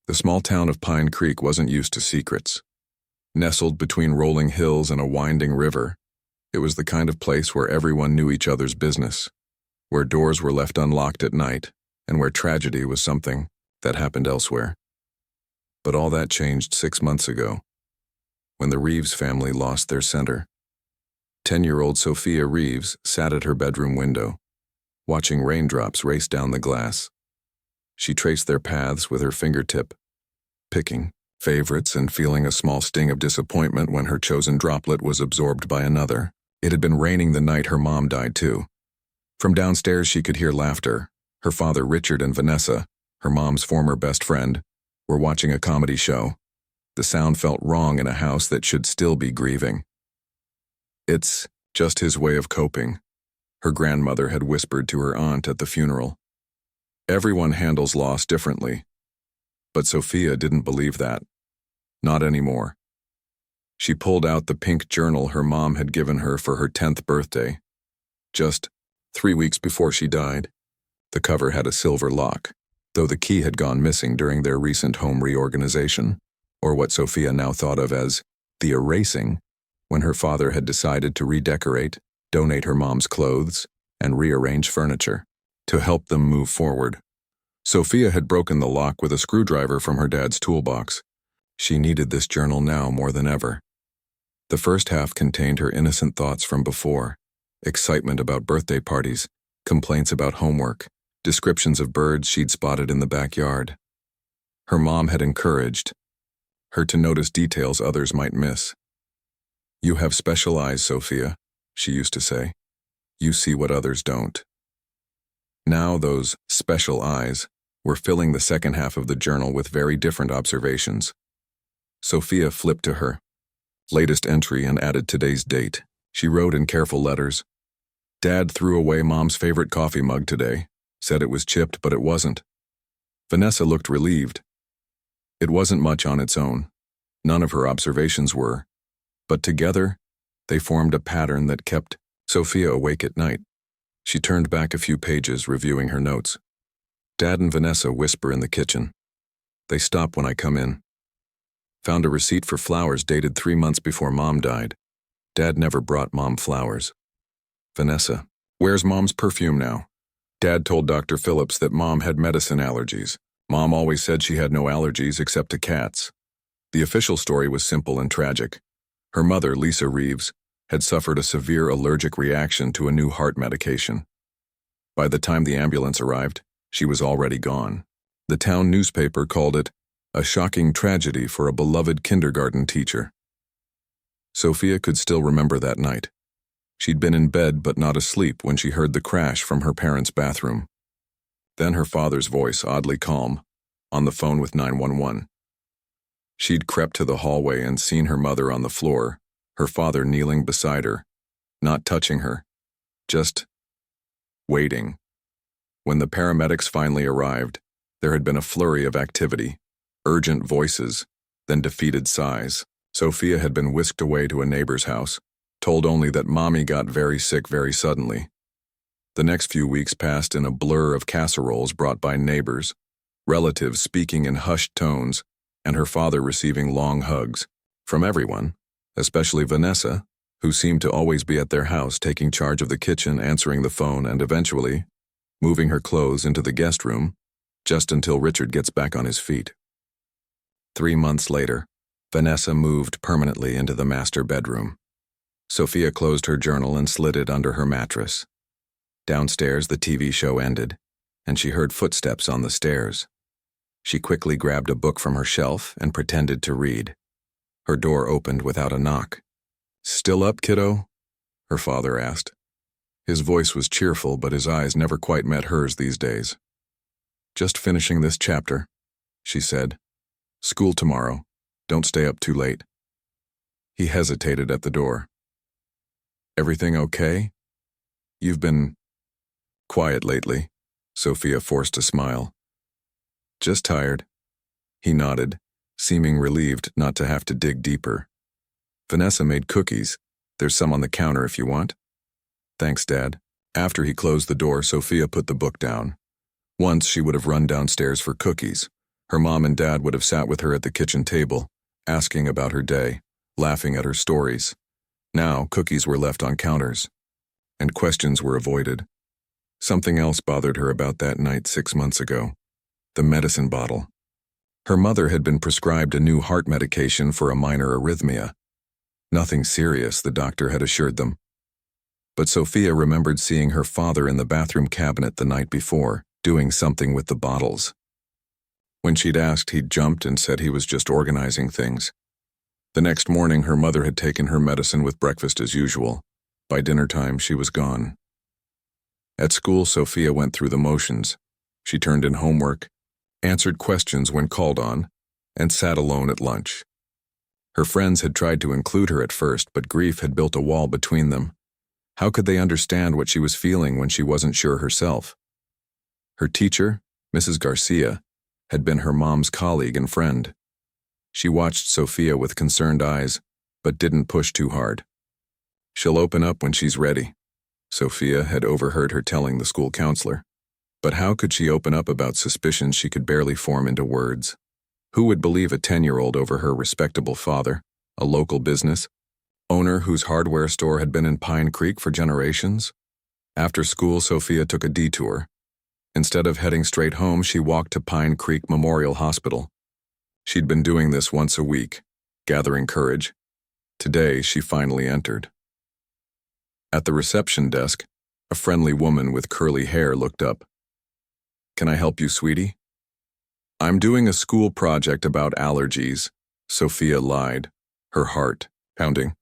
The small town of Pine Creek wasn't used to secrets. Nestled between rolling hills and a winding river, it was the kind of place where everyone knew each other's business, where doors were left unlocked at night, and where tragedy was something that happened elsewhere. But all that changed 6 months ago, when the Reeves family lost their center. 10-year-old Sophia Reeves sat at her bedroom window, watching raindrops race down the glass. She traced their paths with her fingertip, picking favorites and feeling a small sting of disappointment when her chosen droplet was absorbed by another. It had been raining the night her mom died too. From downstairs she could hear laughter. Her father Richard and Vanessa, her mom's former best friend, were watching a comedy show. The sound felt wrong in a house that should still be grieving. "It's just his way of coping," her grandmother had whispered to her aunt at the funeral. "Everyone handles loss differently." But Sophia didn't believe that. Not anymore. She pulled out the pink journal her mom had given her for her 10th birthday. Just 3 weeks before she died. The cover had a silver lock, though the key had gone missing during their recent home reorganization, or what Sophia now thought of as the erasing, when her father had decided to redecorate, donate her mom's clothes, and rearrange furniture to help them move forward. Sophia had broken the lock with a screwdriver from her dad's toolbox. She needed this journal now more than ever. The first half contained her innocent thoughts from before, excitement about birthday parties, complaints about homework, descriptions of birds she'd spotted in the backyard. Her mom had encouraged her to notice details others might miss. "You have special eyes, Sophia," she used to say. "You see what others don't." Now those special eyes were filling the second half of the journal with very different observations. Sophia flipped to her latest entry and added today's date. She wrote in careful letters, "Dad threw away Mom's favorite coffee mug today, said it was chipped, but it wasn't." Vanessa looked relieved. It wasn't much on its own. None of her observations were. But together, they formed a pattern that kept Sophia awake at night. She turned back a few pages, reviewing her notes. Dad and Vanessa whisper in the kitchen. They stop when I come in. Found a receipt for flowers dated 3 months before Mom died. Dad never brought Mom flowers. Vanessa, where's Mom's perfume now? Dad told Dr. Phillips that Mom had medicine allergies. Mom always said she had no allergies except to cats. The official story was simple and tragic. Her mother, Lisa Reeves, had suffered a severe allergic reaction to a new heart medication. By the time the ambulance arrived, she was already gone. The town newspaper called it a shocking tragedy for a beloved kindergarten teacher. Sophia could still remember that night. She'd been in bed but not asleep when she heard the crash from her parents' bathroom. Then her father's voice, oddly calm, on the phone with 911. She'd crept to the hallway and seen her mother on the floor, her father kneeling beside her, not touching her, just waiting. When the paramedics finally arrived, there had been a flurry of activity, urgent voices, then defeated sighs. Sophia had been whisked away to a neighbor's house, told only that Mommy got very sick very suddenly. The next few weeks passed in a blur of casseroles brought by neighbors, relatives speaking in hushed tones, and her father receiving long hugs from everyone, especially Vanessa, who seemed to always be at their house taking charge of the kitchen, answering the phone, and eventually moving her clothes into the guest room, just until Richard gets back on his feet. 3 months later, Vanessa moved permanently into the master bedroom. Sophia closed her journal and slid it under her mattress. Downstairs, the TV show ended, and she heard footsteps on the stairs. She quickly grabbed a book from her shelf and pretended to read. Her door opened without a knock. "Still up, kiddo?" her father asked. His voice was cheerful, but his eyes never quite met hers these days. "Just finishing this chapter," she said. "School tomorrow. Don't stay up too late." He hesitated at the door. "Everything okay? You've been quiet lately." Sophia forced a smile. "Just tired." He nodded, seeming relieved not to have to dig deeper. "Vanessa made cookies. There's some on the counter if you want." "Thanks, Dad." After he closed the door, Sophia put the book down. Once she would have run downstairs for cookies, Her mom and dad would have sat with her at the kitchen table, asking about her day, laughing at her stories. Now, cookies were left on counters, and questions were avoided. Something else bothered her about that night 6 months ago: the medicine bottle. Her mother had been prescribed a new heart medication for a minor arrhythmia. Nothing serious, the doctor had assured them. But Sophia remembered seeing her father in the bathroom cabinet the night before, doing something with the bottles. When she'd asked, he'd jumped and said he was just organizing things. The next morning, her mother had taken her medicine with breakfast as usual. By dinner time, she was gone. At school, Sophia went through the motions. She turned in homework, answered questions when called on, and sat alone at lunch. Her friends had tried to include her at first, but grief had built a wall between them. How could they understand what she was feeling when she wasn't sure herself? Her teacher, Mrs. Garcia, had been her mom's colleague and friend. She watched Sophia with concerned eyes, but didn't push too hard. "She'll open up when she's ready," Sophia had overheard her telling the school counselor. But how could she open up about suspicions she could barely form into words? Who would believe a 10-year-old over her respectable father, a local business owner whose hardware store had been in Pine Creek for generations? After school, Sophia took a detour. Instead of heading straight home, she walked to Pine Creek Memorial Hospital. She'd been doing this once a week, gathering courage. Today, she finally entered. At the reception desk, a friendly woman with curly hair looked up. "Can I help you, sweetie?" "I'm doing a school project about allergies," Sophia lied, her heart pounding.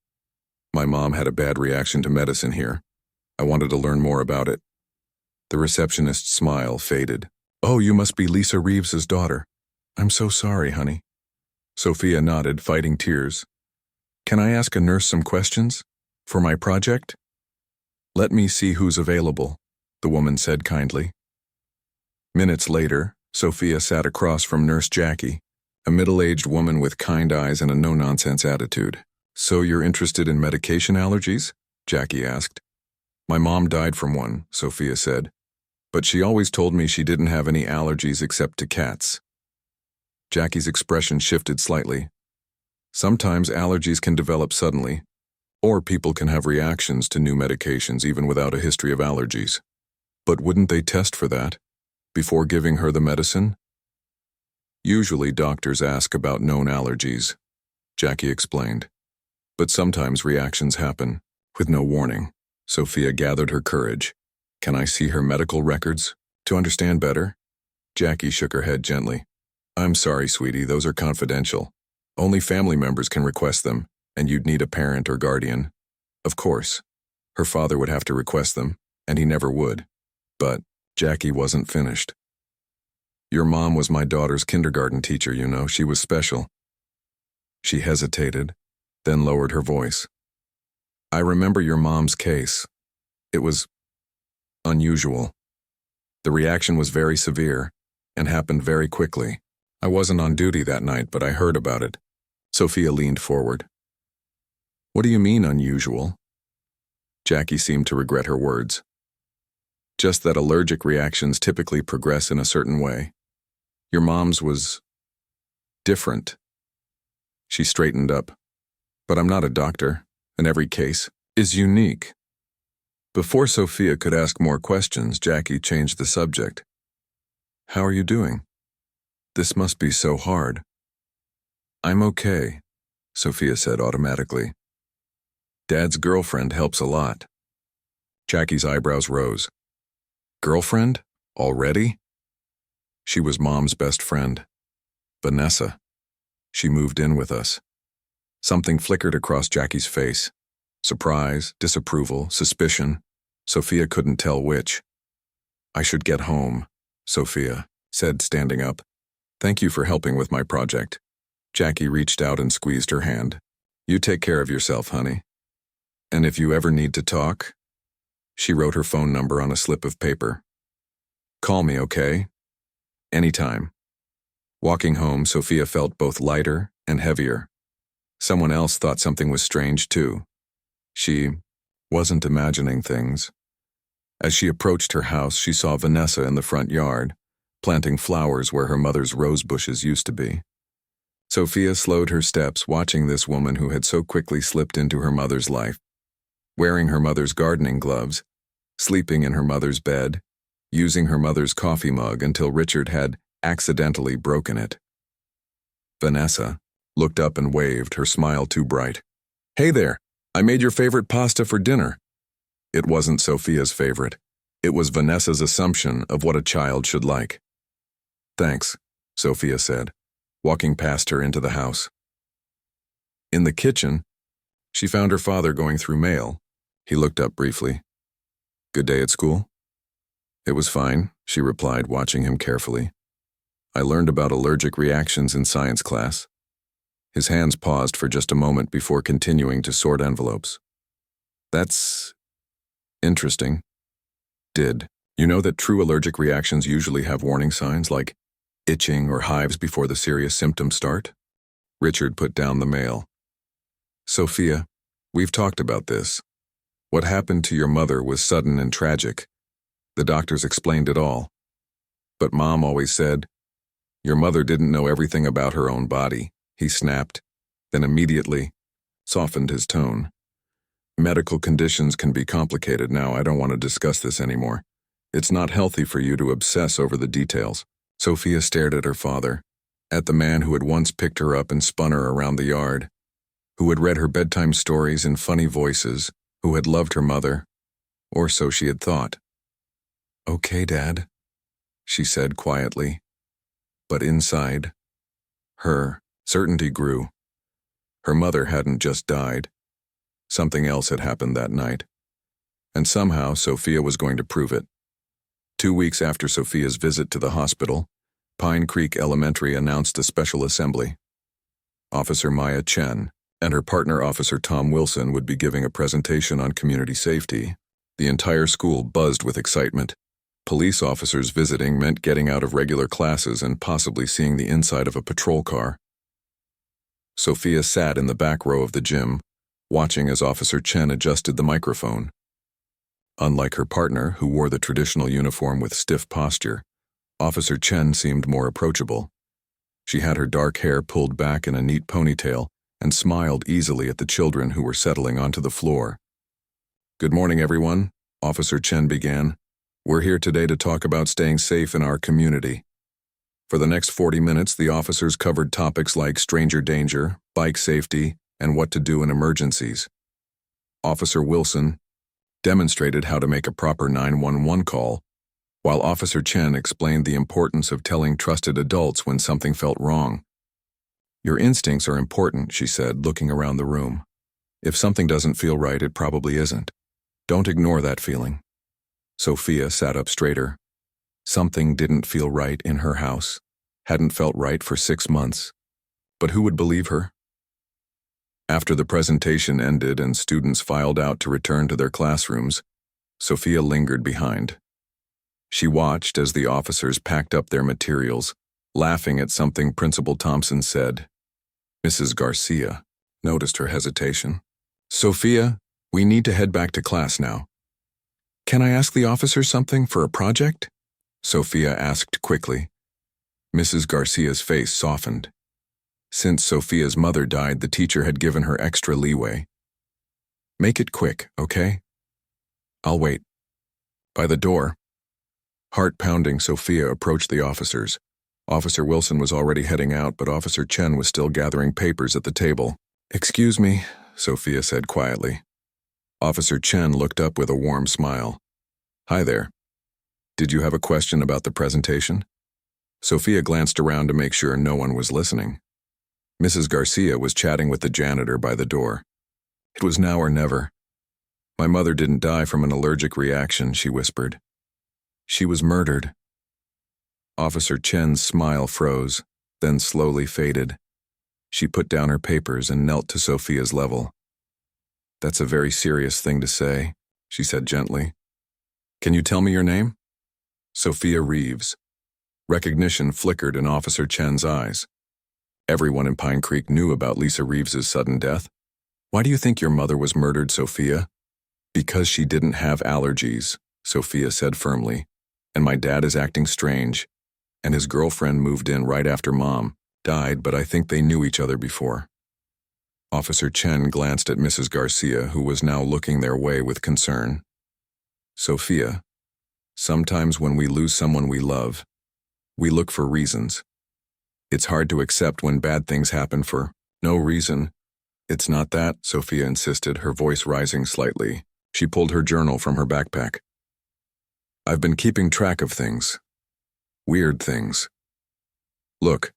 "My mom had a bad reaction to medicine here. I wanted to learn more about it." The receptionist's smile faded. "Oh, you must be Lisa Reeves's daughter. I'm so sorry, honey." Sophia nodded, fighting tears. "Can I ask a nurse some questions? For my project?" "Let me see who's available," the woman said kindly. Minutes later, Sophia sat across from Nurse Jackie, a middle-aged woman with kind eyes and a no-nonsense attitude. "So you're interested in medication allergies?" Jackie asked. "My mom died from one," Sophia said, "but she always told me she didn't have any allergies except to cats." Jackie's expression shifted slightly. "Sometimes allergies can develop suddenly, or people can have reactions to new medications even without a history of allergies. But wouldn't they test for that before giving her the medicine?" "Usually doctors ask about known allergies," Jackie explained. "But sometimes reactions happen, with no warning." Sophia gathered her courage. "Can I see her medical records to understand better?" Jackie shook her head gently. "I'm sorry, sweetie, those are confidential. Only family members can request them, and you'd need a parent or guardian." Of course, her father would have to request them, and he never would. But Jackie wasn't finished. "Your mom was my daughter's kindergarten teacher, you know. She was special." She hesitated, then lowered her voice. "I remember your mom's case. It was unusual. The reaction was very severe and happened very quickly. I wasn't on duty that night, but I heard about it." Sophia leaned forward. "What do you mean unusual?" Jackie seemed to regret her words. "Just that allergic reactions typically progress in a certain way. Your mom's was different." She straightened up. "But I'm not a doctor, and every case is unique." Before Sophia could ask more questions, Jackie changed the subject. "How are you doing? This must be so hard." "I'm okay," Sophia said automatically. "Dad's girlfriend helps a lot." Jackie's eyebrows rose. "Girlfriend? Already?" "She was Mom's best friend. Vanessa. She moved in with us." Something flickered across Jackie's face. Surprise, disapproval, suspicion. Sophia couldn't tell which. "I should get home," Sophia said, standing up. "Thank you for helping with my project." Jackie reached out and squeezed her hand. "You take care of yourself, honey. And if you ever need to talk," she wrote her phone number on a slip of paper. "Call me, okay? Anytime." Walking home, Sophia felt both lighter and heavier. Someone else thought something was strange, too. She wasn't imagining things. As she approached her house, she saw Vanessa in the front yard, planting flowers where her mother's rose bushes used to be. Sophia slowed her steps, watching this woman who had so quickly slipped into her mother's life, wearing her mother's gardening gloves, sleeping in her mother's bed, using her mother's coffee mug until Richard had accidentally broken it. Vanessa looked up and waved, her smile too bright. "Hey there, I made your favorite pasta for dinner." It wasn't Sophia's favorite. It was Vanessa's assumption of what a child should like. "Thanks," Sophia said, walking past her into the house. In the kitchen, she found her father going through mail. He looked up briefly. "Good day at school?" "It was fine," she replied, watching him carefully. "I learned about allergic reactions in science class." His hands paused for just a moment before continuing to sort envelopes. "That's interesting. Did you know that true allergic reactions usually have warning signs like itching or hives before the serious symptoms start?" Richard put down the mail. "Sophia, we've talked about this. What happened to your mother was sudden and tragic. The doctors explained it all. But Mom always said, your mother didn't know everything about her own body." He snapped, then immediately softened his tone. "Medical conditions can be complicated now. I don't want to discuss this anymore. It's not healthy for you to obsess over the details." Sophia stared at her father, at the man who had once picked her up and spun her around the yard, who had read her bedtime stories in funny voices, who had loved her mother, or so she had thought. "Okay, Dad," she said quietly. But inside, her certainty grew. Her mother hadn't just died. Something else had happened that night. And somehow Sophia was going to prove it. 2 weeks after Sophia's visit to the hospital, Pine Creek Elementary announced a special assembly. Officer Maya Chen and her partner Officer Tom Wilson would be giving a presentation on community safety. The entire school buzzed with excitement. Police officers visiting meant getting out of regular classes and possibly seeing the inside of a patrol car. Sophia sat in the back row of the gym, watching as Officer Chen adjusted the microphone. Unlike her partner, who wore the traditional uniform with stiff posture, Officer Chen seemed more approachable. She had her dark hair pulled back in a neat ponytail and smiled easily at the children who were settling onto the floor. "Good morning, everyone," Officer Chen began. "We're here today to talk about staying safe in our community." For the next 40 minutes, the officers covered topics like stranger danger, bike safety, and what to do in emergencies. Officer Wilson demonstrated how to make a proper 911 call, while Officer Chen explained the importance of telling trusted adults when something felt wrong. "Your instincts are important," she said, looking around the room. "If something doesn't feel right, it probably isn't. Don't ignore that feeling." Sophia sat up straighter. Something didn't feel right in her house, hadn't felt right for 6 months. But who would believe her? After the presentation ended and students filed out to return to their classrooms, Sophia lingered behind. She watched as the officers packed up their materials, laughing at something Principal Thompson said. Mrs. Garcia noticed her hesitation. "Sophia, we need to head back to class now." "Can I ask the officers something for a project?" Sophia asked quickly. Mrs. Garcia's face softened. Since Sophia's mother died, the teacher had given her extra leeway. "Make it quick, okay? I'll wait." By the door, heart-pounding, Sophia approached the officers. Officer Wilson was already heading out, but Officer Chen was still gathering papers at the table. "Excuse me," Sophia said quietly. Officer Chen looked up with a warm smile. "Hi there. Did you have a question about the presentation?" Sophia glanced around to make sure no one was listening. Mrs. Garcia was chatting with the janitor by the door. "It was now or never. My mother didn't die from an allergic reaction," she whispered. "She was murdered." Officer Chen's smile froze, then slowly faded. She put down her papers and knelt to Sophia's level. "That's a very serious thing to say," she said gently. "Can you tell me your name?" "Sophia Reeves." Recognition flickered in Officer Chen's eyes. Everyone in Pine Creek knew about Lisa Reeves's sudden death. "Why do you think your mother was murdered, Sophia?" "Because she didn't have allergies," Sophia said firmly. "And my dad is acting strange. and his girlfriend moved in right after Mom died, but I think they knew each other before. Officer Chen glanced at Mrs. Garcia, who was now looking their way with concern. Sophia, sometimes when we lose someone we love, we look for reasons. It's hard to accept when bad things happen for no reason. It's not that, Sophia insisted, her voice rising slightly. She pulled her journal from her backpack. I've been keeping track of things. Weird things. Look.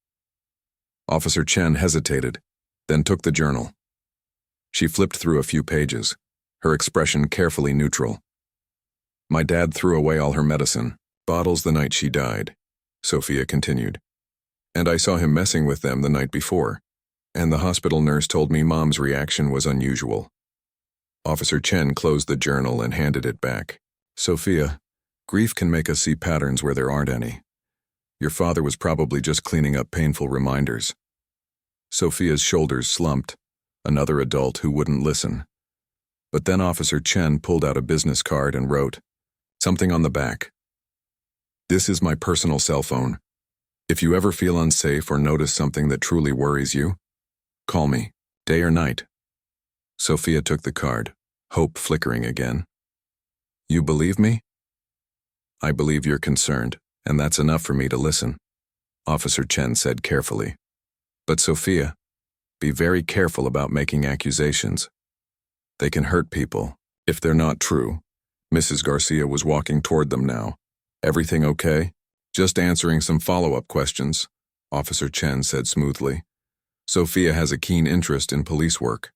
Officer Chen hesitated, then took the journal. She flipped through a few pages, her expression carefully neutral. My dad threw away all her medicine, bottles the night she died, Sophia continued. And I saw him messing with them the night before, and the hospital nurse told me Mom's reaction was unusual. Officer Chen closed the journal and handed it back. Sophia, grief can make us see patterns where there aren't any. Your father was probably just cleaning up painful reminders. Sophia's shoulders slumped, another adult who wouldn't listen. But then Officer Chen pulled out a business card and wrote something on the back. This is my personal cell phone. If you ever feel unsafe or notice something that truly worries you, call me, day or night. Sophia took the card, hope flickering again. You believe me? I believe you're concerned, and that's enough for me to listen, Officer Chen said carefully. But Sophia, be very careful about making accusations. They can hurt people, if they're not true. Mrs. Garcia was walking toward them now. Everything okay? Just answering some follow-up questions, Officer Chen said smoothly. Sophia has a keen interest in police work.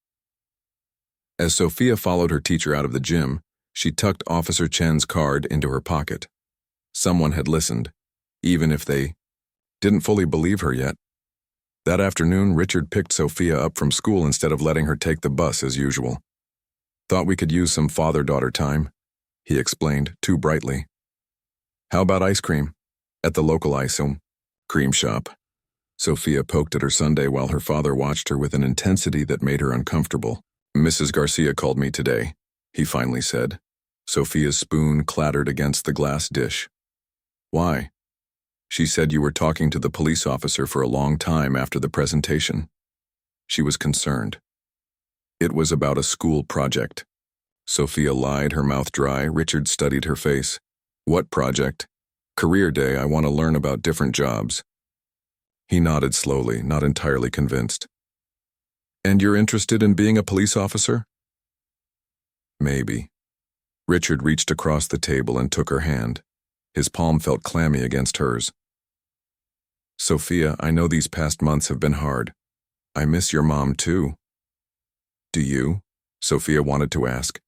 As Sophia followed her teacher out of the gym, she tucked Officer Chen's card into her pocket. Someone had listened, even if they didn't fully believe her yet. That afternoon, Richard picked Sophia up from school instead of letting her take the bus as usual. Thought we could use some father-daughter time, he explained, too brightly. How about ice cream? At the local ice cream shop. Sophia poked at her sundae while her father watched her with an intensity that made her uncomfortable. Mrs. Garcia called me today, he finally said. Sophia's spoon clattered against the glass dish. Why? She said you were talking to the police officer for a long time after the presentation. She was concerned. It was about a school project. Sophia lied, her mouth dry. Richard studied her face. What project? Career day. I want to learn about different jobs. He nodded slowly, not entirely convinced. And you're interested in being a police officer? Maybe. Richard reached across the table and took her hand. His palm felt clammy against hers. Sophia, I know these past months have been hard. I miss your mom too. Do you? Sophia wanted to ask.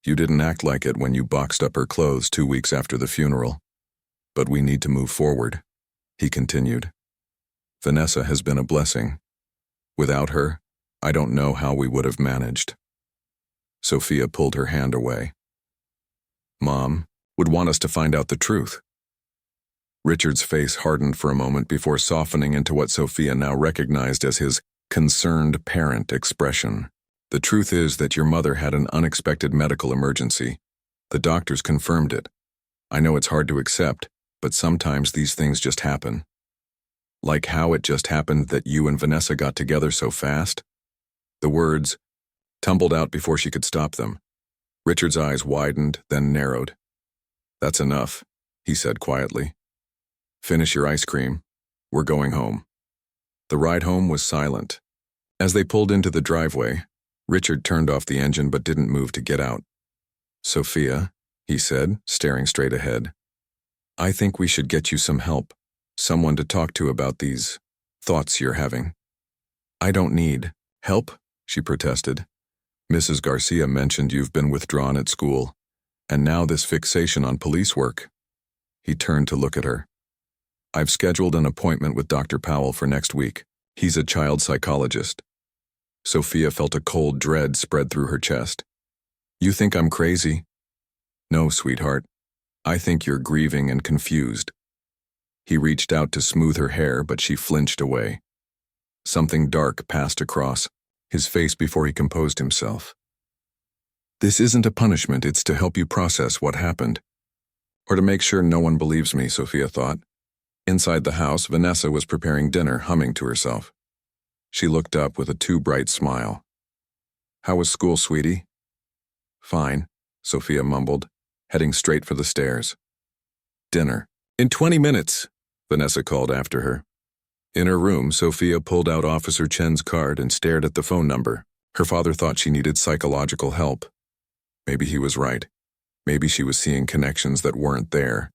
You didn't act like it when you boxed up her clothes 2 weeks after the funeral. But we need to move forward, he continued. Vanessa has been a blessing. Without her, I don't know how we would have managed. Sophia pulled her hand away. Mom would want us to find out the truth. Richard's face hardened for a moment before softening into what Sophia now recognized as his concerned parent expression. The truth is that your mother had an unexpected medical emergency. The doctors confirmed it. I know it's hard to accept, but sometimes these things just happen. Like how it just happened that you and Vanessa got together so fast? The words tumbled out before she could stop them. Richard's eyes widened, then narrowed. That's enough, he said quietly. Finish your ice cream. We're going home. The ride home was silent. As they pulled into the driveway, Richard turned off the engine but didn't move to get out. Sophia, he said, staring straight ahead. I think we should get you some help, someone to talk to about these thoughts you're having. I don't need help, she protested. Mrs. Garcia mentioned you've been withdrawn at school, and now this fixation on police work. He turned to look at her. I've scheduled an appointment with Dr. Powell for next week. He's a child psychologist. Sophia felt a cold dread spread through her chest. You think I'm crazy? No, sweetheart. I think you're grieving and confused. He reached out to smooth her hair, but she flinched away. Something dark passed across his face before he composed himself. This isn't a punishment, it's to help you process what happened. Or to make sure no one believes me, Sophia thought. Inside the house, Vanessa was preparing dinner, humming to herself. She looked up with a too bright smile. "How was school, sweetie?" "Fine," Sophia mumbled, heading straight for the stairs. "Dinner. In 20 minutes," Vanessa called after her. In her room, Sophia pulled out Officer Chen's card and stared at the phone number. Her father thought she needed psychological help. Maybe he was right. Maybe she was seeing connections that weren't there.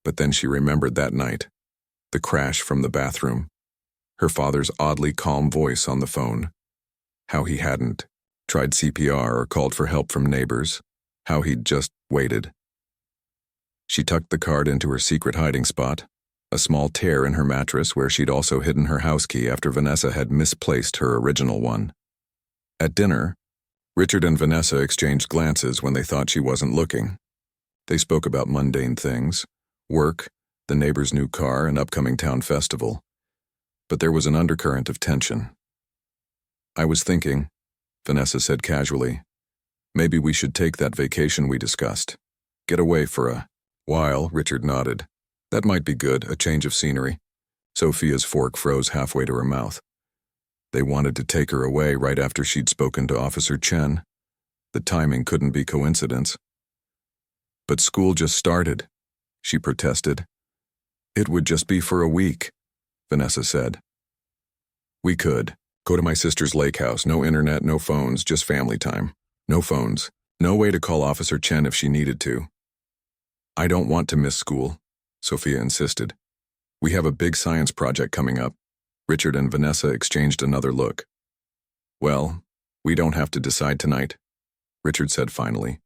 But then she remembered that night. The crash from the bathroom. Her father's oddly calm voice on the phone. How he hadn't tried CPR or called for help from neighbors. How he'd just waited. She tucked the card into her secret hiding spot, a small tear in her mattress where she'd also hidden her house key after Vanessa had misplaced her original one. At dinner, Richard and Vanessa exchanged glances when they thought she wasn't looking. They spoke about mundane things, work, the neighbor's new car, and upcoming town festival. But there was an undercurrent of tension. "I was thinking," Vanessa said casually, "maybe we should take that vacation we discussed. Get away for a while." Richard nodded. "That might be good, a change of scenery." Sophia's fork froze halfway to her mouth. They wanted to take her away right after she'd spoken to Officer Chen. The timing couldn't be coincidence. "But school just started," she protested. "It would just be for a week," Vanessa said. "We could go to my sister's lake house, no internet, no phones, just family time. No phones, no way to call Officer Chen if she needed to." "I don't want to miss school," Sophia insisted. "We have a big science project coming up." Richard and Vanessa exchanged another look. "Well, we don't have to decide tonight," Richard said finally.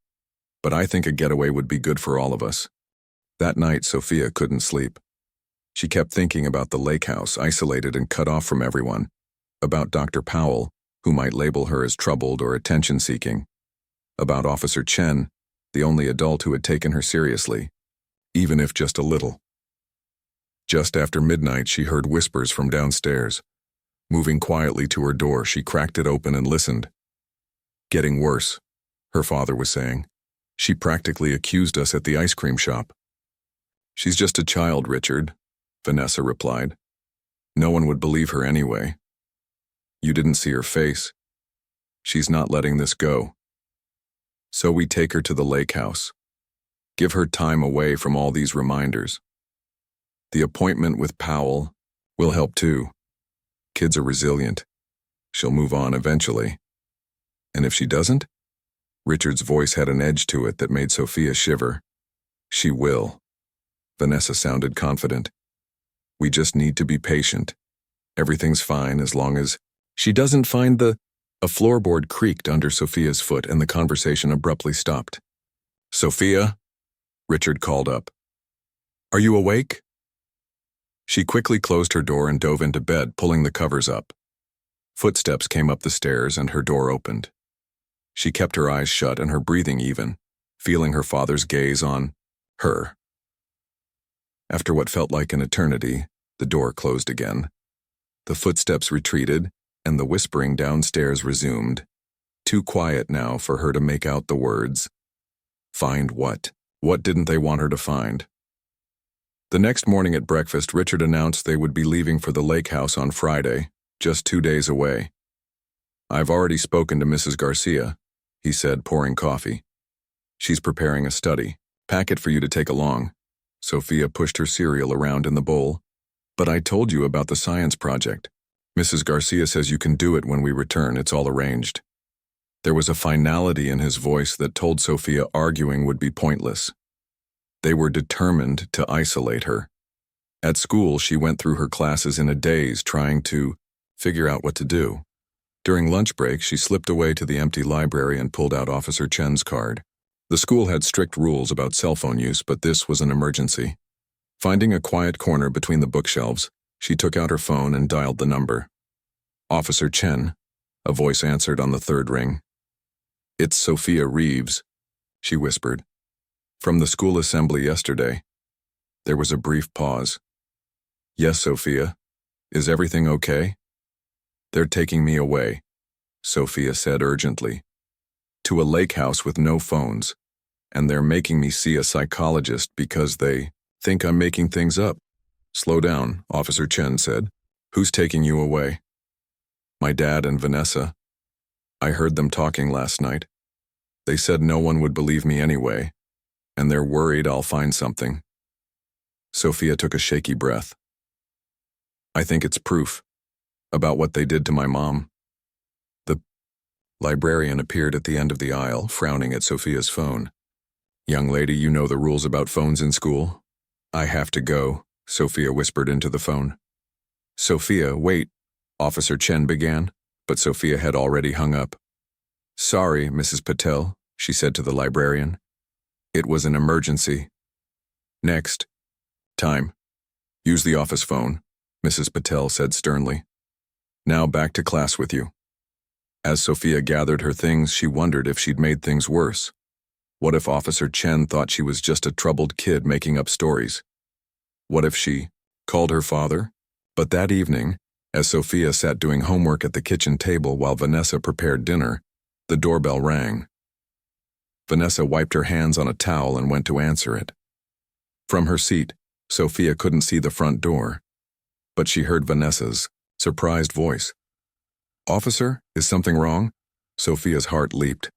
"But I think a getaway would be good for all of us." That night, Sophia couldn't sleep. She kept thinking about the lake house, isolated and cut off from everyone, about Dr. Powell, who might label her as troubled or attention-seeking, about Officer Chen, the only adult who had taken her seriously, even if just a little. Just after midnight, she heard whispers from downstairs. Moving quietly to her door, she cracked it open and listened. "Getting worse," her father was saying. "She practically accused us at the ice cream shop." "She's just a child, Richard," Vanessa replied. "No one would believe her anyway. You didn't see her face. She's not letting this go. So we take her to the lake house. Give her time away from all these reminders. The appointment with Powell will help too. Kids are resilient. She'll move on eventually. And if she doesn't?" Richard's voice had an edge to it that made Sophia shiver. "She will." Vanessa sounded confident. "We just need to be patient. Everything's fine as long as she doesn't find the—" A floorboard creaked under Sophia's foot and the conversation abruptly stopped. "Sophia?" Richard called up. "Are you awake?" She quickly closed her door and dove into bed, pulling the covers up. Footsteps came up the stairs and her door opened. She kept her eyes shut and her breathing even, feeling her father's gaze on her. After what felt like an eternity, the door closed again. The footsteps retreated, and the whispering downstairs resumed, too quiet now for her to make out the words. Find what? What didn't they want her to find? The next morning at breakfast, Richard announced they would be leaving for the lake house on Friday, just 2 days away. "I've already spoken to Mrs. Garcia," he said, pouring coffee. "She's preparing a study. Packet for you to take along." Sophia pushed her cereal around in the bowl. "But I told you about the science project. Mrs. Garcia says you can do it when we return. It's all arranged." There was a finality in his voice that told Sophia arguing would be pointless. They were determined to isolate her. At school, she went through her classes in a daze, trying to figure out what to do. During lunch break, she slipped away to the empty library and pulled out Officer Chen's card. The school had strict rules about cell phone use, but this was an emergency. Finding a quiet corner between the bookshelves, she took out her phone and dialed the number. "Officer Chen," a voice answered on the third ring. "It's Sophia Reeves," she whispered. "From the school assembly yesterday." There was a brief pause. "Yes, Sophia. Is everything okay?" "They're taking me away," Sophia said urgently. "To a lake house with no phones, and they're making me see a psychologist because they think I'm making things up." Slow down, Officer Chen said. Who's taking you away? My dad and Vanessa. I heard them talking last night. They said no one would believe me anyway, and they're worried I'll find something. Sophia took a shaky breath. I think it's proof about what they did to my mom. The librarian appeared at the end of the aisle, frowning at Sophia's phone. Young lady, you know the rules about phones in school? I have to go, Sophia whispered into the phone. Sophia, wait, Officer Chen began, but Sophia had already hung up. Sorry, Mrs. Patel, she said to the librarian. It was an emergency. Next. Time. Use the office phone, Mrs. Patel said sternly. Now back to class with you. As Sophia gathered her things, she wondered if she'd made things worse. What if Officer Chen thought she was just a troubled kid making up stories? What if she called her father? But that evening, as Sophia sat doing homework at the kitchen table while Vanessa prepared dinner, the doorbell rang. Vanessa wiped her hands on a towel and went to answer it. From her seat, Sophia couldn't see the front door, but she heard Vanessa's surprised voice. Officer, is something wrong? Sophia's heart leaped.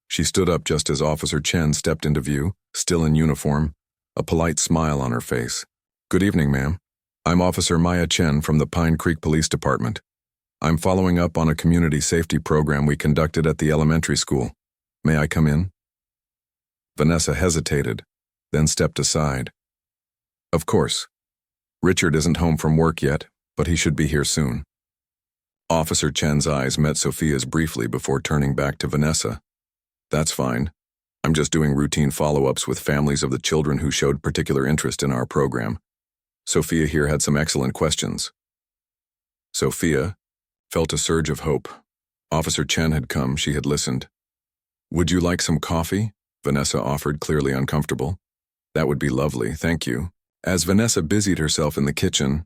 She stood up just as Officer Chen stepped into view, still in uniform, a polite smile on her face. Good evening, ma'am. I'm Officer Maya Chen from the Pine Creek Police Department. I'm following up on a community safety program we conducted at the elementary school. May I come in? Vanessa hesitated, then stepped aside. Of course. Richard isn't home from work yet, but he should be here soon. Officer Chen's eyes met Sophia's briefly before turning back to Vanessa. That's fine. I'm just doing routine follow-ups with families of the children who showed particular interest in our program. Sophia here had some excellent questions. Sophia felt a surge of hope. Officer Chen had come, she had listened. Would you like some coffee? Vanessa offered, clearly uncomfortable. That would be lovely, thank you. As Vanessa busied herself in the kitchen,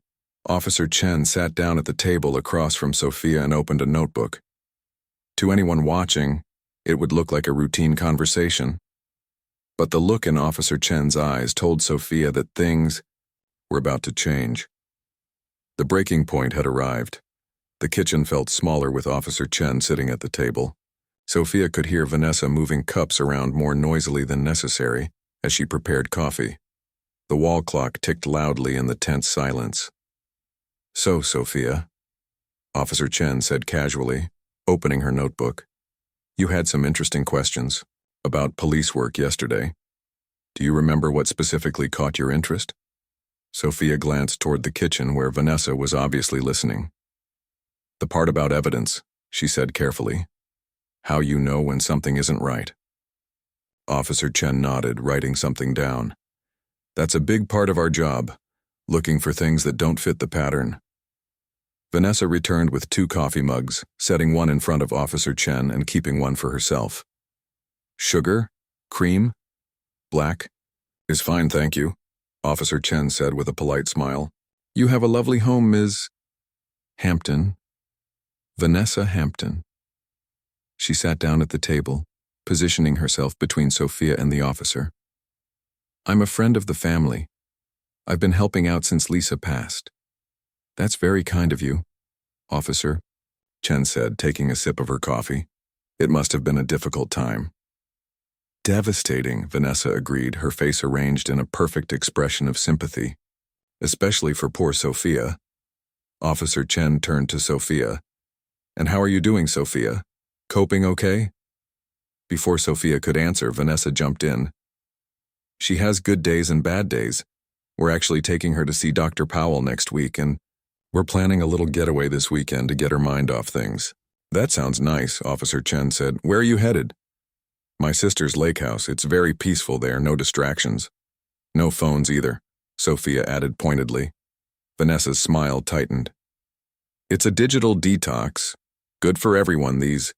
Officer Chen sat down at the table across from Sophia and opened a notebook. To anyone watching, it would look like a routine conversation. But the look in Officer Chen's eyes told Sophia that things were about to change. The breaking point had arrived. The kitchen felt smaller with Officer Chen sitting at the table. Sophia could hear Vanessa moving cups around more noisily than necessary as she prepared coffee. The wall clock ticked loudly in the tense silence. So, Sophia, Officer Chen said casually, opening her notebook. You had some interesting questions about police work yesterday. Do you remember what specifically caught your interest? Sophia glanced toward the kitchen where Vanessa was obviously listening. The part about evidence, she said carefully. How you know when something isn't right. Officer Chen nodded, writing something down. That's a big part of our job, looking for things that don't fit the pattern. Vanessa returned with 2 coffee mugs, setting one in front of Officer Chen and keeping one for herself. Sugar? Cream? Black? Is fine, thank you, Officer Chen said with a polite smile. You have a lovely home, Ms. Hampton. Vanessa Hampton. She sat down at the table, positioning herself between Sophia and the officer. I'm a friend of the family. I've been helping out since Lisa passed. That's very kind of you, officer, Chen said, taking a sip of her coffee. It must have been a difficult time. Devastating, Vanessa agreed, her face arranged in a perfect expression of sympathy, especially for poor Sophia. Officer Chen turned to Sophia. And how are you doing, Sophia? Coping okay? Before Sophia could answer, Vanessa jumped in. She has good days and bad days. We're actually taking her to see Dr. Powell next week, and we're planning a little getaway this weekend to get her mind off things. That sounds nice, Officer Chen said. Where are you headed? My sister's lake house. It's very peaceful there, no distractions. No phones either, Sophia added pointedly. Vanessa's smile tightened. It's a digital detox. Good for everyone these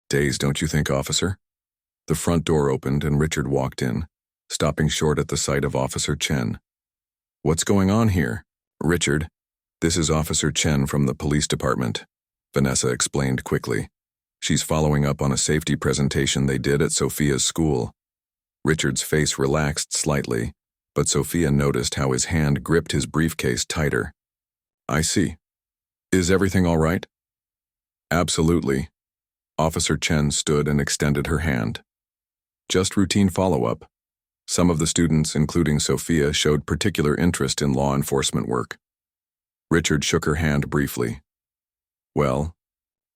days, don't you think, officer? The front door opened and Richard walked in, stopping short at the sight of Officer Chen. What's going on here? Richard, this is Officer Chen from the police department, Vanessa explained quickly. She's following up on a safety presentation they did at Sophia's school. Richard's face relaxed slightly, but Sophia noticed how his hand gripped his briefcase tighter. I see. Is everything all right? Absolutely. Officer Chen stood and extended her hand. Just routine follow-up. Some of the students, including Sophia, showed particular interest in law enforcement work. Richard shook her hand briefly. Well,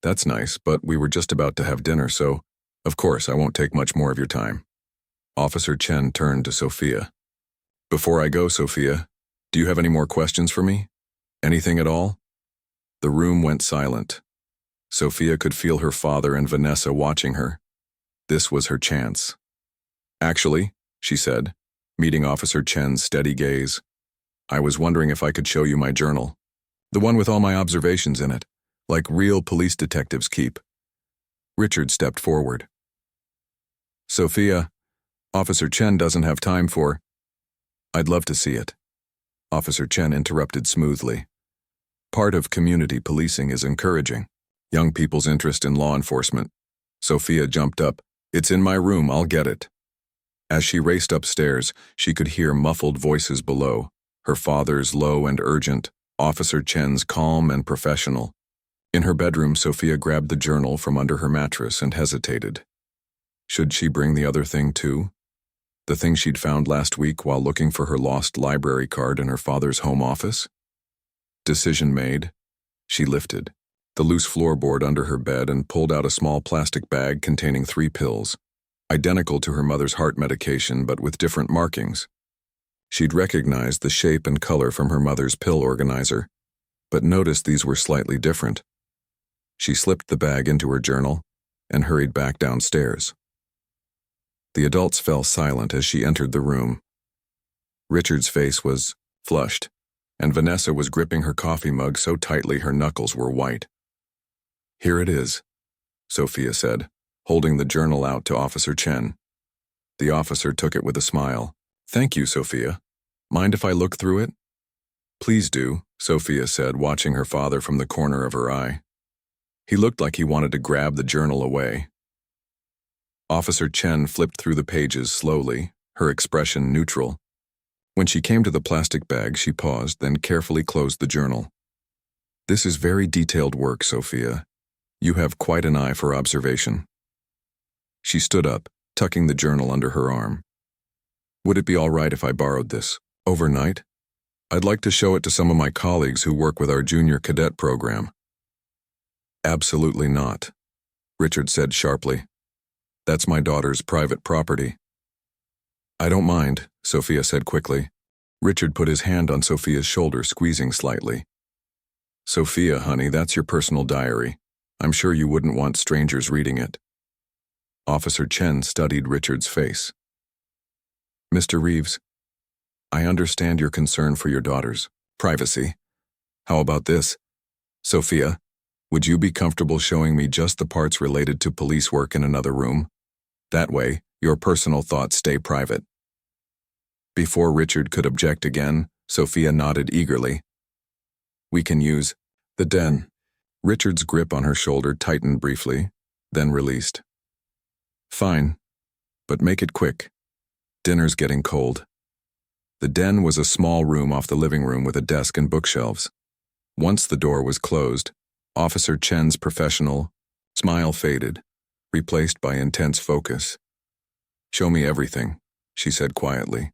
that's nice, but we were just about to have dinner, so, of course, I won't take much more of your time. Officer Chen turned to Sophia. Before I go, Sophia, do you have any more questions for me? Anything at all? The room went silent. Sophia could feel her father and Vanessa watching her. This was her chance. Actually, she said, meeting Officer Chen's steady gaze, I was wondering if I could show you my journal. The one with all my observations in it, like real police detectives keep. Richard stepped forward. Sophia, Officer Chen doesn't have time for... I'd love to see it. Officer Chen interrupted smoothly. Part of community policing is encouraging young people's interest in law enforcement. Sophia jumped up. It's in my room, I'll get it. As she raced upstairs, she could hear muffled voices below, her father's low and urgent, Officer Chen's calm and professional. In her bedroom, Sophia grabbed the journal from under her mattress and hesitated. Should she bring the other thing too? The thing she'd found last week while looking for her lost library card in her father's home office? Decision made. She lifted the loose floorboard under her bed and pulled out a small plastic bag containing 3 pills, identical to her mother's heart medication but with different markings. She'd recognized the shape and color from her mother's pill organizer, but noticed these were slightly different. She slipped the bag into her journal and hurried back downstairs. The adults fell silent as she entered the room. Richard's face was flushed, and Vanessa was gripping her coffee mug so tightly her knuckles were white. Here it is, Sophia said, holding the journal out to Officer Chen. The officer took it with a smile. Thank you, Sophia. Mind if I look through it? Please do, Sophia said, watching her father from the corner of her eye. He looked like he wanted to grab the journal away. Officer Chen flipped through the pages slowly, her expression neutral. When she came to the plastic bag, she paused, then carefully closed the journal. This is very detailed work, Sophia. You have quite an eye for observation. She stood up, tucking the journal under her arm. Would it be all right if I borrowed this overnight? I'd like to show it to some of my colleagues who work with our junior cadet program. Absolutely not, Richard said sharply. That's my daughter's private property. I don't mind, Sophia said quickly. Richard put his hand on Sophia's shoulder, squeezing slightly. Sophia, honey, that's your personal diary. I'm sure you wouldn't want strangers reading it. Officer Chen studied Richard's face. Mr. Reeves, I understand your concern for your daughter's privacy. How about this? Sophia, would you be comfortable showing me just the parts related to police work in another room? That way, your personal thoughts stay private. Before Richard could object again, Sophia nodded eagerly. We can use the den. Richard's grip on her shoulder tightened briefly, then released. Fine, but make it quick. Dinner's getting cold. The den was a small room off the living room with a desk and bookshelves. Once the door was closed, Officer Chen's professional smile faded, replaced by intense focus. Show me everything, she said quietly,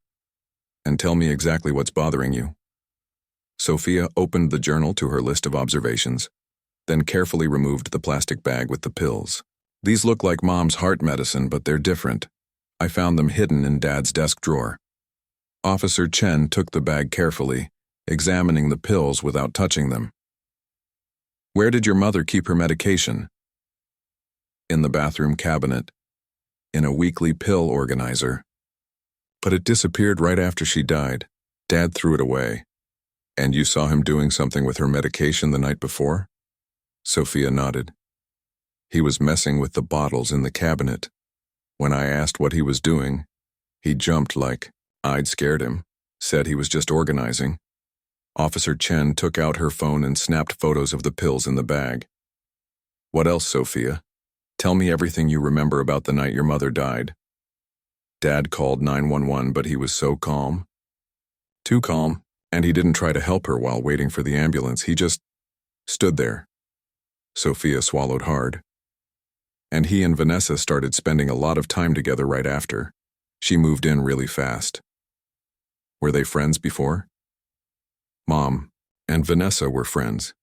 and tell me exactly what's bothering you. Sophia opened the journal to her list of observations, then carefully removed the plastic bag with the pills. These look like Mom's heart medicine, but they're different. I found them hidden in Dad's desk drawer. Officer Chen took the bag carefully, examining the pills without touching them. Where did your mother keep her medication? In the bathroom cabinet, in a weekly pill organizer. But it disappeared right after she died. Dad threw it away. And you saw him doing something with her medication the night before? Sophia nodded. He was messing with the bottles in the cabinet. When I asked what he was doing, he jumped like I'd scared him, said he was just organizing. Officer Chen took out her phone and snapped photos of the pills in the bag. What else, Sophia? Tell me everything you remember about the night your mother died. Dad called 911, but he was so calm. Too calm, and he didn't try to help her while waiting for the ambulance. He just stood there. Sophia swallowed hard. And he and Vanessa started spending a lot of time together right after. She moved in really fast. Were they friends before? Mom and Vanessa were friends.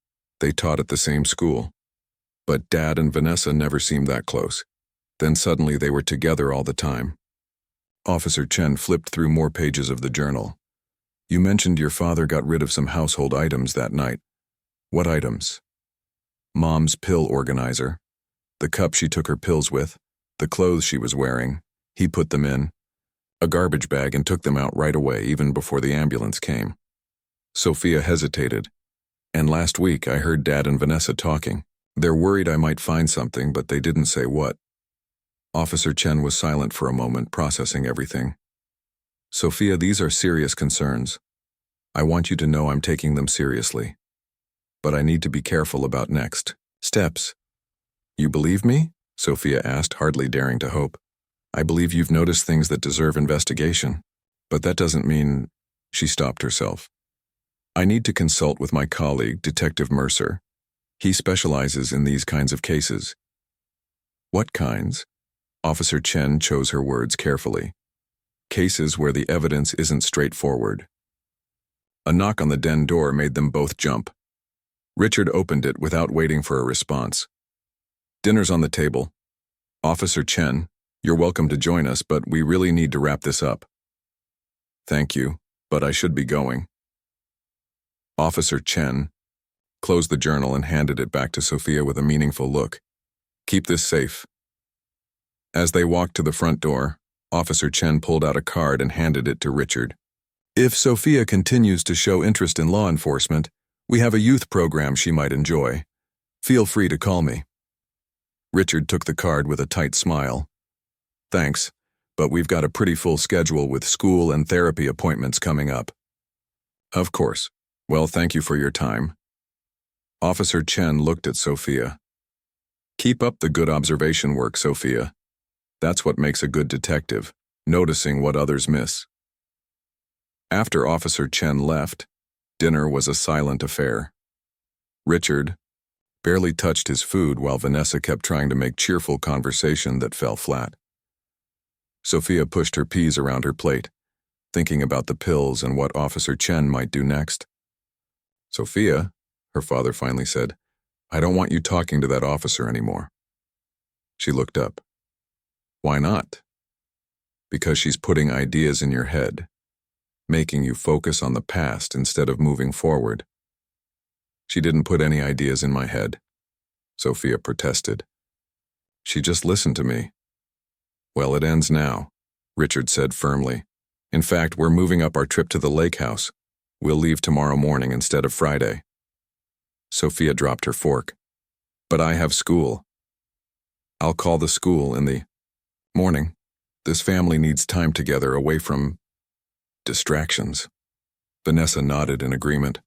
They taught at the same school. But Dad and Vanessa never seemed that close. Then suddenly they were together all the time. Officer Chen flipped through more pages of the journal. You mentioned your father got rid of some household items that night. What items? Mom's pill organizer. The cup she took her pills with. The clothes she was wearing. He put them in a garbage bag and took them out right away, even before the ambulance came. Sophia hesitated. And last week I heard Dad and Vanessa talking. They're worried I might find something, but they didn't say what. Officer Chen was silent for a moment, processing everything. Sophia, these are serious concerns. I want you to know I'm taking them seriously. But I need to be careful about next steps. You believe me? Sophia asked, hardly daring to hope. I believe you've noticed things that deserve investigation. But that doesn't mean... She stopped herself. I need to consult with my colleague, Detective Mercer. He specializes in these kinds of cases. What kinds? Officer Chen chose her words carefully. Cases where the evidence isn't straightforward. A knock on the den door made them both jump. Richard opened it without waiting for a response. Dinner's on the table. Officer Chen, you're welcome to join us, but we really need to wrap this up. Thank you, but I should be going. Officer Chen closed the journal and handed it back to Sophia with a meaningful look. Keep this safe. As they walked to the front door, Officer Chen pulled out a card and handed it to Richard. If Sophia continues to show interest in law enforcement, we have a youth program she might enjoy. Feel free to call me. Richard took the card with a tight smile. Thanks, but we've got a pretty full schedule with school and therapy appointments coming up. Of course. Well, thank you for your time. Officer Chen looked at Sophia. Keep up the good observation work, Sophia. That's what makes a good detective, noticing what others miss. After Officer Chen left, dinner was a silent affair. Richard barely touched his food while Vanessa kept trying to make cheerful conversation that fell flat. Sophia pushed her peas around her plate, thinking about the pills and what Officer Chen might do next. Sophia, her father finally said, I don't want you talking to that officer anymore. She looked up. Why not? Because she's putting ideas in your head, making you focus on the past instead of moving forward. She didn't put any ideas in my head, Sophia protested. She just listened to me. Well, it ends now, Richard said firmly. In fact, we're moving up our trip to the lake house. We'll leave tomorrow morning instead of Friday. Sophia dropped her fork. But I have school. I'll call the school in the morning. This family needs time together away from distractions. Vanessa nodded in agreement.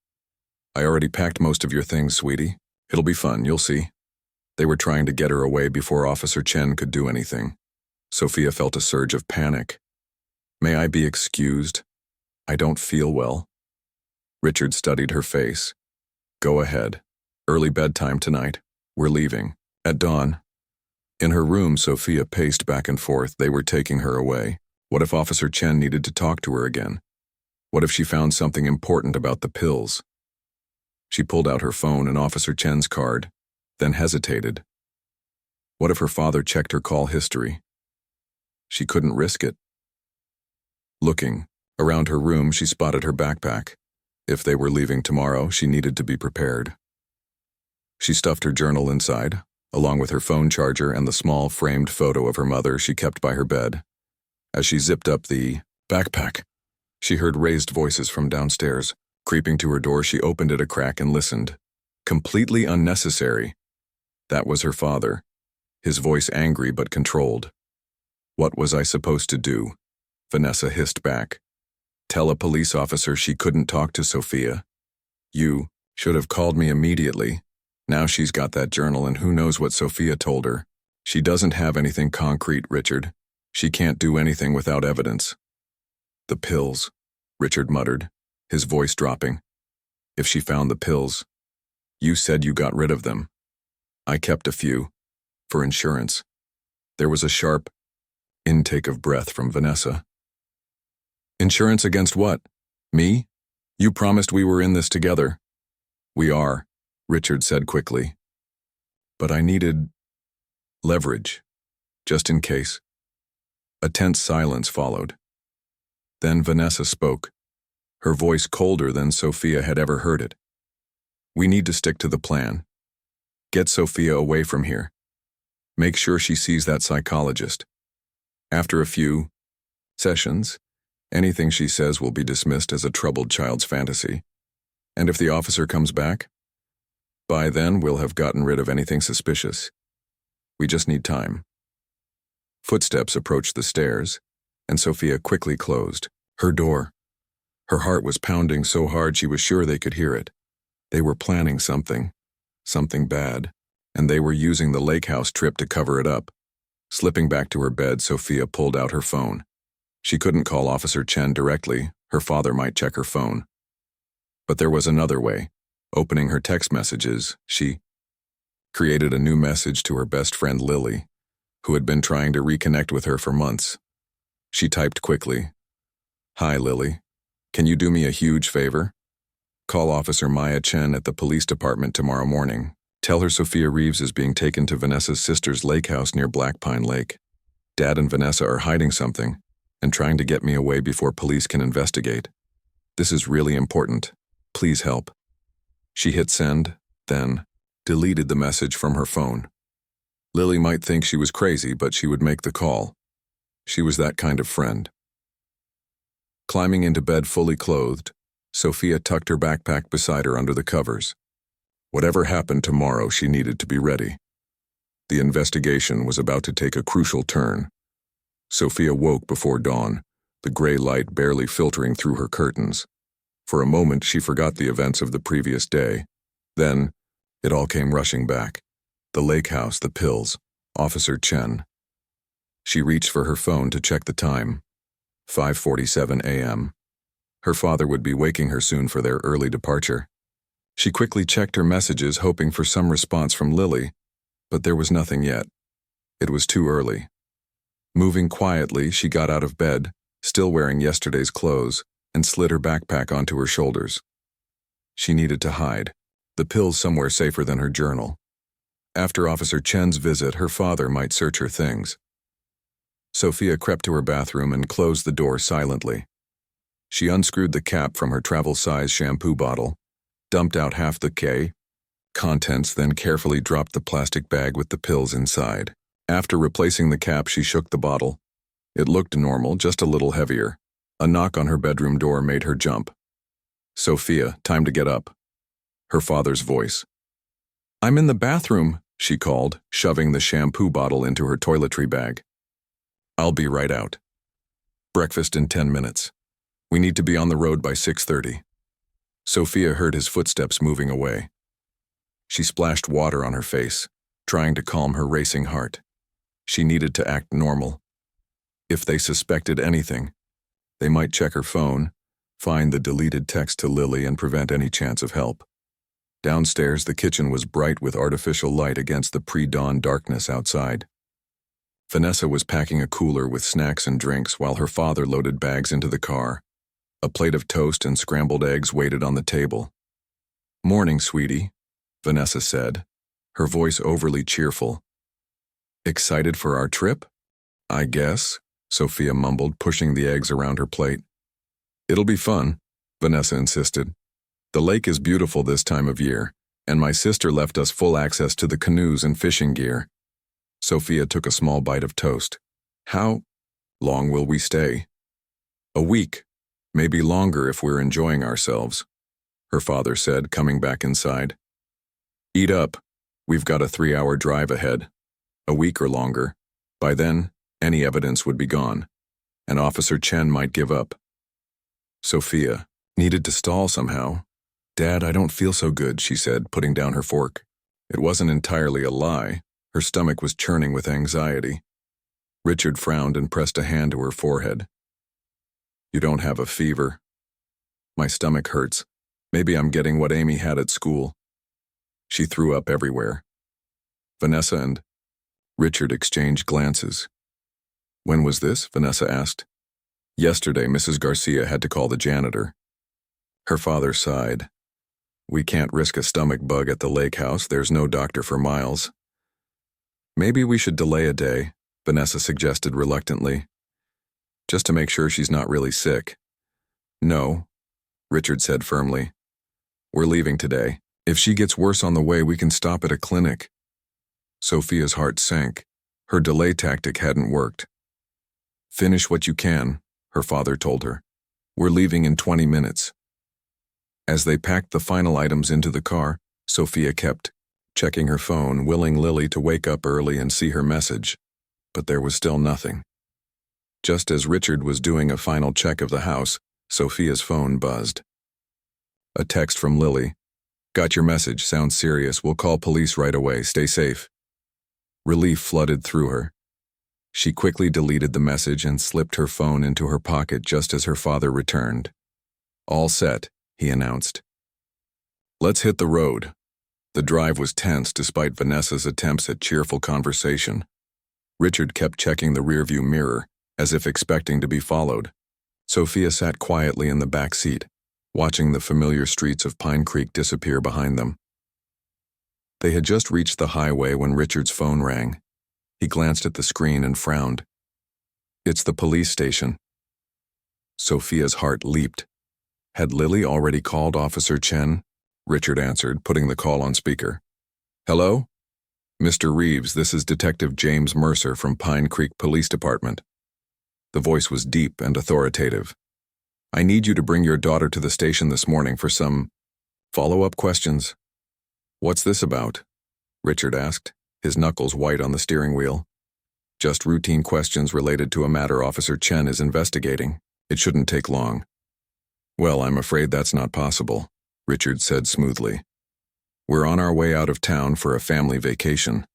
I already packed most of your things, sweetie. It'll be fun, you'll see. They were trying to get her away before Officer Chen could do anything. Sophia felt a surge of panic. May I be excused? I don't feel well. Richard studied her face. Go ahead. Early bedtime tonight. We're leaving. At dawn. In her room, Sophia paced back and forth. They were taking her away. What if Officer Chen needed to talk to her again? What if she found something important about the pills? She pulled out her phone and Officer Chen's card, then hesitated. What if her father checked her call history? She couldn't risk it. Looking around her room, she spotted her backpack. If they were leaving tomorrow, she needed to be prepared. She stuffed her journal inside, along with her phone charger and the small framed photo of her mother she kept by her bed. As she zipped up the backpack, she heard raised voices from downstairs. Creeping to her door, she opened it a crack and listened. Completely unnecessary. That was her father, his voice angry but controlled. What was I supposed to do? Vanessa hissed back. Tell a police officer she couldn't talk to Sophia? You should have called me immediately. Now she's got that journal and who knows what Sophia told her. She doesn't have anything concrete, Richard. She can't do anything without evidence. The pills, Richard muttered. his voice dropping. If she found the pills. You said you got rid of them. I kept a few. For insurance. There was a sharp intake of breath from Vanessa. Insurance against what? Me? You promised we were in this together. We are, Richard said quickly. But I needed leverage, just in case. A tense silence followed. Then Vanessa spoke, her voice colder than Sophia had ever heard it. We need to stick to the plan. Get Sophia away from here. Make sure she sees that psychologist. After a few sessions, anything she says will be dismissed as a troubled child's fantasy. And if the officer comes back, by then we'll have gotten rid of anything suspicious. We just need time. Footsteps approached the stairs, and Sophia quickly closed her door. Her heart was pounding so hard she was sure they could hear it. They were planning something bad, and they were using the lake house trip to cover it up. Slipping back to her bed, Sophia pulled out her phone. She couldn't call Officer Chen directly. Her father might check her phone. But there was another way. Opening her text messages, she created a new message to her best friend Lily, who had been trying to reconnect with her for months. She typed quickly, "Hi, Lily. Can you do me a huge favor? Call Officer Maya Chen at the police department tomorrow morning. Tell her Sophia Reeves is being taken to Vanessa's sister's lake house near Black Pine Lake. Dad and Vanessa are hiding something and trying to get me away before police can investigate. This is really important. Please help." She hit send, then deleted the message from her phone. Lily might think she was crazy, but she would make the call. She was that kind of friend. Climbing into bed fully clothed, Sophia tucked her backpack beside her under the covers. Whatever happened tomorrow, she needed to be ready. The investigation was about to take a crucial turn. Sophia woke before dawn, the gray light barely filtering through her curtains. For a moment, she forgot the events of the previous day. Then, it all came rushing back. The lake house, the pills, Officer Chen. She reached for her phone to check the time. 5:47 a.m. Her father would be waking her soon for their early departure. She quickly checked her messages, hoping for some response from Lily, but there was nothing yet. It was too early. Moving quietly, she got out of bed, still wearing yesterday's clothes, and slid her backpack onto her shoulders. She needed to hide, the pills somewhere safer than her journal. After Officer Chen's visit, her father might search her things. Sophia crept to her bathroom and closed the door silently. She unscrewed the cap from her travel-size shampoo bottle, dumped out half the contents, then carefully dropped the plastic bag with the pills inside. After replacing the cap, she shook the bottle. It looked normal, just a little heavier. A knock on her bedroom door made her jump. "Sophia, time to get up." Her father's voice. "I'm in the bathroom," she called, shoving the shampoo bottle into her toiletry bag. "I'll be right out. Breakfast in 10 minutes. We need to be on the road by 6:30. Sophia heard his footsteps moving away. She splashed water on her face, trying to calm her racing heart. She needed to act normal. If they suspected anything, they might check her phone, find the deleted text to Lily, and prevent any chance of help. Downstairs, the kitchen was bright with artificial light against the pre-dawn darkness outside. Vanessa was packing a cooler with snacks and drinks while her father loaded bags into the car. A plate of toast and scrambled eggs waited on the table. "Morning, sweetie," Vanessa said, her voice overly cheerful. "Excited for our trip?" "I guess," Sophia mumbled, pushing the eggs around her plate. "It'll be fun," Vanessa insisted. "The lake is beautiful this time of year, and my sister left us full access to the canoes and fishing gear." Sophia took a small bite of toast. "How long will we stay?" "A week, maybe longer if we're enjoying ourselves," her father said, coming back inside. "Eat up. We've got a 3-hour drive ahead. A week or longer. By then, any evidence would be gone, and Officer Chen might give up." Sophia needed to stall somehow. "Dad, I don't feel so good," she said, putting down her fork. It wasn't entirely a lie. Her stomach was churning with anxiety. Richard frowned and pressed a hand to her forehead. "You don't have a fever?" My stomach hurts. Maybe I'm getting what Amy had at school. She threw up everywhere. Vanessa and Richard exchanged glances. When was this? Vanessa asked. Yesterday, Mrs. Garcia had to call the janitor. Her father sighed. We can't risk a stomach bug at the lake house. There's no doctor for miles. Maybe we should delay a day, Vanessa suggested reluctantly. Just to make sure she's not really sick. No, Richard said firmly. We're leaving today. If she gets worse on the way, we can stop at a clinic. Sophia's heart sank. Her delay tactic hadn't worked. Finish what you can, her father told her. We're leaving in 20 minutes. As they packed the final items into the car, Sophia kept checking her phone, willing Lily to wake up early and see her message. But there was still nothing. Just as Richard was doing a final check of the house, Sophia's phone buzzed. A text from Lily. Got your message, sounds serious, we'll call police right away, stay safe. Relief flooded through her. She quickly deleted the message and slipped her phone into her pocket just as her father returned. All set, he announced. Let's hit the road. The drive was tense despite Vanessa's attempts at cheerful conversation. Richard kept checking the rearview mirror, as if expecting to be followed. Sophia sat quietly in the back seat, watching the familiar streets of Pine Creek disappear behind them. They had just reached the highway when Richard's phone rang. He glanced at the screen and frowned. It's the police station. Sophia's heart leaped. Had Lily already called Officer Chen? Richard answered, putting the call on speaker. Hello? Mr. Reeves, this is Detective James Mercer from Pine Creek Police Department. The voice was deep and authoritative. I need you to bring your daughter to the station this morning for some follow-up questions. What's this about? Richard asked, his knuckles white on the steering wheel. Just routine questions related to a matter Officer Chen is investigating. It shouldn't take long. Well, I'm afraid that's not possible, Richard said smoothly. We're on our way out of town for a family vacation.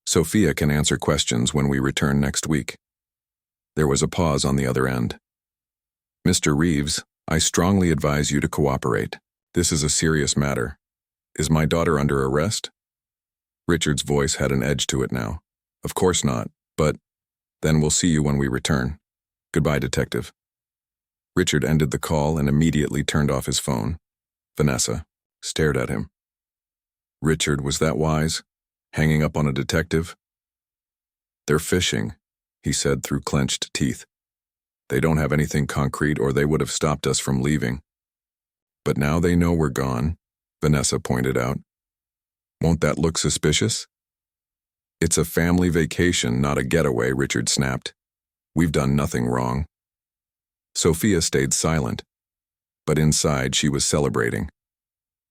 Sophia can answer questions when we return next week. There was a pause on the other end. Mr. Reeves, I strongly advise you to cooperate. This is a serious matter. Is my daughter under arrest? Richard's voice had an edge to it now. Of course not, but then we'll see you when we return. Goodbye, Detective. Richard ended the call and immediately turned off his phone. Vanessa stared at him. Richard was that wise? Hanging up on a detective? They're fishing, he said through clenched teeth. They don't have anything concrete or they would have stopped us from leaving. But now they know we're gone, Vanessa pointed out. Won't that look suspicious? It's a family vacation, not a getaway, Richard snapped. We've done nothing wrong. Sophia stayed silent, but inside she was celebrating.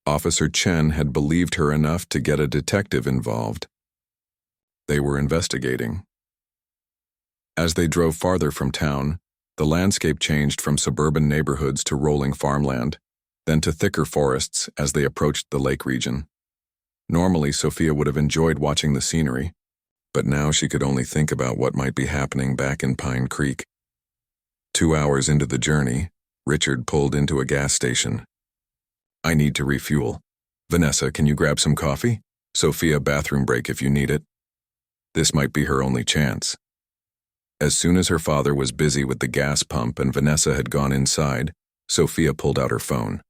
Officer Chen had believed her enough to get a detective involved. They were investigating. As they drove farther from town, the landscape changed from suburban neighborhoods to rolling farmland, then to thicker forests as they approached the lake region. Normally, Sophia would have enjoyed watching the scenery, but now she could only think about what might be happening back in Pine Creek. 2 hours into the journey, Richard pulled into a gas station. I need to refuel. Vanessa, can you grab some coffee? Sophia, bathroom break if you need it. This might be her only chance. As soon as her father was busy with the gas pump and Vanessa had gone inside, Sophia pulled out her phone.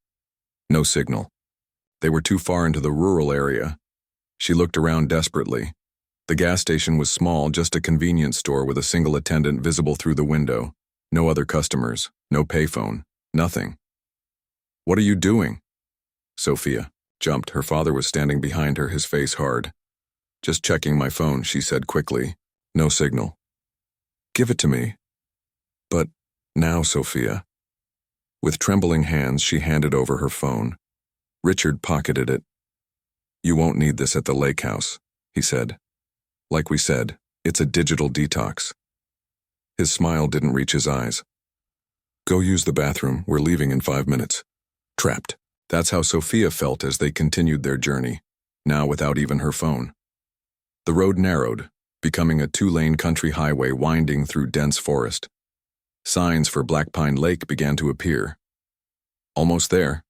No signal. They were too far into the rural area. She looked around desperately. The gas station was small, just a convenience store with a single attendant visible through the window. No other customers, no payphone, nothing. What are you doing? Sophia jumped. Her father was standing behind her, his face hard. Just checking my phone, she said quickly. No signal. Give it to me. But now, Sophia. With trembling hands, she handed over her phone. Richard pocketed it. You won't need this at the lake house, he said. Like we said, it's a digital detox. His smile didn't reach his eyes. Go use the bathroom, we're leaving in 5 minutes. Trapped. That's how Sophia felt as they continued their journey, now without even her phone. The road narrowed, becoming a 2-lane country highway winding through dense forest. Signs for Black Pine Lake began to appear. Almost there,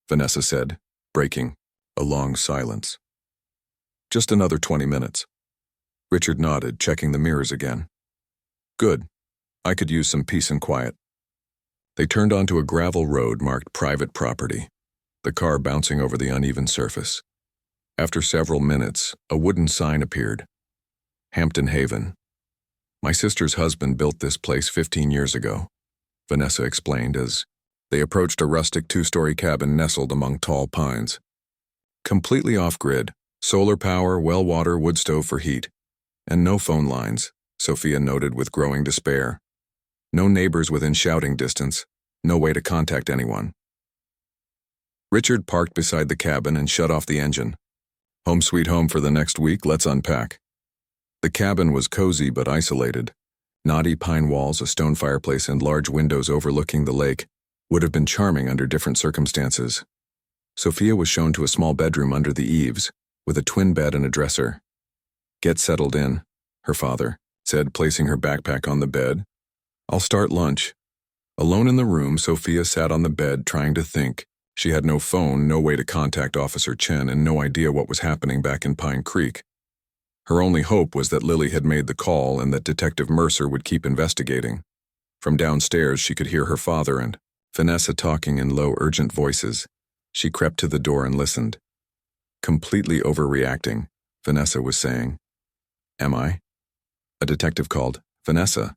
Vanessa said, breaking a long silence. Just another 20 minutes. Richard nodded, checking the mirrors again. Good. I could use some peace and quiet. They turned onto a gravel road marked private property, the car bouncing over the uneven surface. After several minutes, a wooden sign appeared. Hampton Haven. My sister's husband built this place 15 years ago, Vanessa explained as they approached a rustic 2-story cabin nestled among tall pines. Completely off-grid, solar power, well water, wood stove for heat, and no phone lines, Sophia noted with growing despair. No neighbors within shouting distance, no way to contact anyone. Richard parked beside the cabin and shut off the engine. Home sweet home for the next week, let's unpack. The cabin was cozy but isolated. Knotty pine walls, a stone fireplace, and large windows overlooking the lake would have been charming under different circumstances. Sophia was shown to a small bedroom under the eaves, with a twin bed and a dresser. Get settled in, her father said, placing her backpack on the bed. I'll start lunch. Alone in the room, Sophia sat on the bed trying to think. She had no phone, no way to contact Officer Chen, and no idea what was happening back in Pine Creek. Her only hope was that Lily had made the call and that Detective Mercer would keep investigating. From downstairs, she could hear her father and Vanessa talking in low, urgent voices. She crept to the door and listened. Completely overreacting, Vanessa was saying. Am I? A detective called. Vanessa.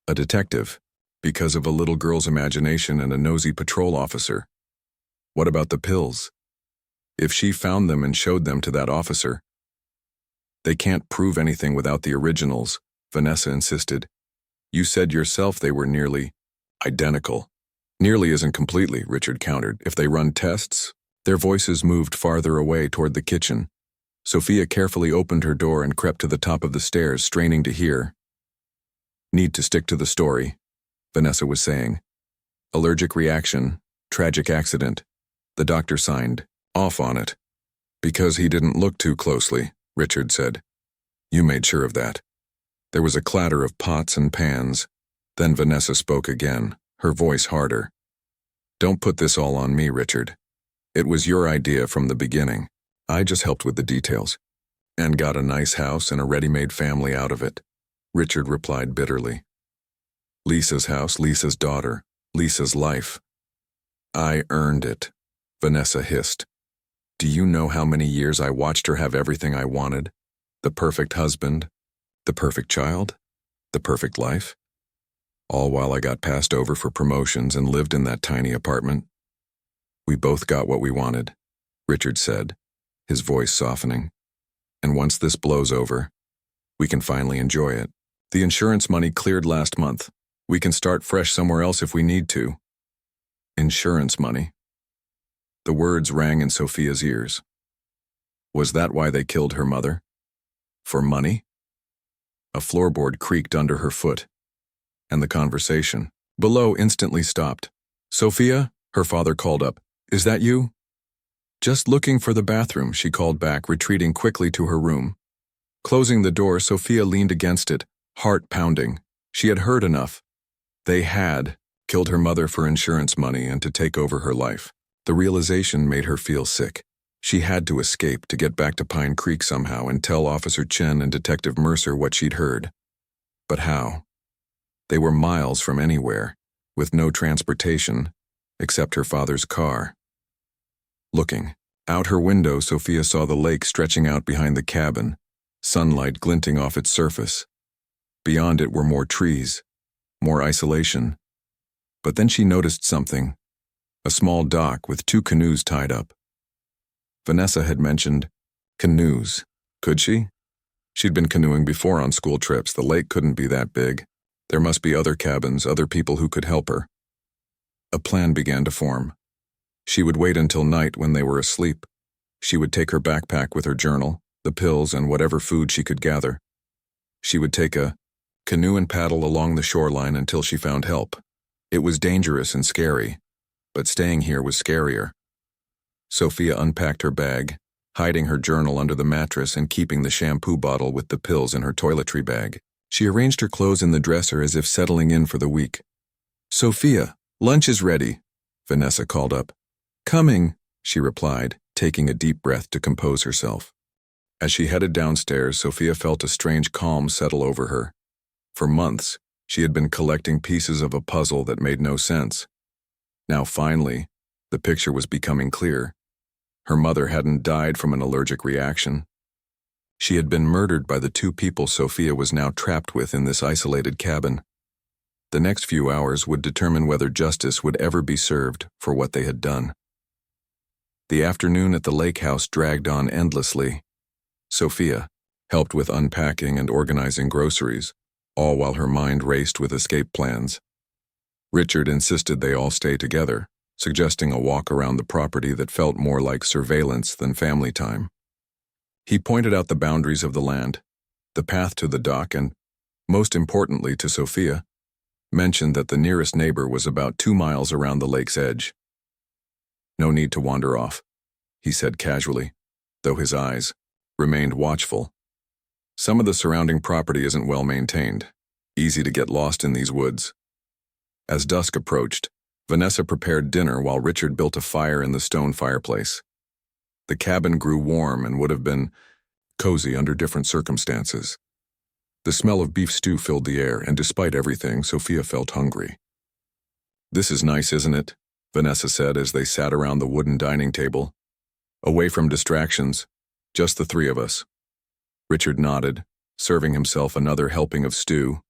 A detective, because of a little girl's imagination and a nosy patrol officer. What about the pills? If she found them and showed them to that officer. They can't prove anything without the originals, Vanessa insisted. You said yourself they were nearly identical. Nearly isn't completely, Richard countered. If they run tests. Their voices moved farther away toward the kitchen. Sophia carefully opened her door and crept to the top of the stairs, straining to hear. Need to stick to the story, Vanessa was saying. Allergic reaction, tragic accident. The doctor signed off on it. Because he didn't look too closely, Richard said. You made sure of that. There was a clatter of pots and pans. Then Vanessa spoke again, her voice harder. Don't put this all on me, Richard. It was your idea from the beginning. I just helped with the details. And got a nice house and a ready-made family out of it. Richard replied bitterly. Lisa's house, Lisa's daughter, Lisa's life. I earned it, Vanessa hissed. Do you know how many years I watched her have everything I wanted? The perfect husband, the perfect child, the perfect life? All while I got passed over for promotions and lived in that tiny apartment. We both got what we wanted, Richard said, his voice softening. And once this blows over, we can finally enjoy it. The insurance money cleared last month. We can start fresh somewhere else if we need to. Insurance money. The words rang in Sophia's ears. Was that why they killed her mother? For money? A floorboard creaked under her foot, and the conversation below instantly stopped. Sophia, her father called up. Is that you? Just looking for the bathroom, she called back, retreating quickly to her room. Closing the door, Sophia leaned against it, heart pounding. She had heard enough. They had killed her mother for insurance money and to take over her life. The realization made her feel sick. She had to escape to get back to Pine Creek somehow and tell Officer Chen and Detective Mercer what she'd heard. But how? They were miles from anywhere, with no transportation, except her father's car. Looking out her window, Sophia saw the lake stretching out behind the cabin, sunlight glinting off its surface. Beyond it were more trees, more isolation. But then she noticed something, a small dock with 2 canoes tied up. Vanessa had mentioned canoes. Could she? She'd been canoeing before on school trips. The lake couldn't be that big. There must be other cabins, other people who could help her. A plan began to form. She would wait until night when they were asleep. She would take her backpack with her journal, the pills, and whatever food she could gather. She would take a canoe and paddle along the shoreline until she found help. It was dangerous and scary, but staying here was scarier. Sophia unpacked her bag, hiding her journal under the mattress and keeping the shampoo bottle with the pills in her toiletry bag. She arranged her clothes in the dresser as if settling in for the week. Sophia, lunch is ready, Vanessa called up. "Coming," she replied, taking a deep breath to compose herself. As she headed downstairs, Sophia felt a strange calm settle over her. For months, she had been collecting pieces of a puzzle that made no sense. Now finally, the picture was becoming clear. Her mother hadn't died from an allergic reaction. She had been murdered by the two people Sophia was now trapped with in this isolated cabin. The next few hours would determine whether justice would ever be served for what they had done. The afternoon at the lake house dragged on endlessly. Sophia helped with unpacking and organizing groceries, all while her mind raced with escape plans. Richard insisted they all stay together, suggesting a walk around the property that felt more like surveillance than family time. He pointed out the boundaries of the land, the path to the dock, and, most importantly to Sophia, mentioned that the nearest neighbor was about 2 miles around the lake's edge. "No need to wander off," he said casually, though his eyes remained watchful. "Some of the surrounding property isn't well maintained. Easy to get lost in these woods." As dusk approached, Vanessa prepared dinner while Richard built a fire in the stone fireplace. The cabin grew warm and would have been cozy under different circumstances. The smell of beef stew filled the air, and despite everything, Sophia felt hungry. "This is nice, isn't it?" Vanessa said as they sat around the wooden dining table. "Away from distractions, just the three of us." Richard nodded, serving himself another helping of stew.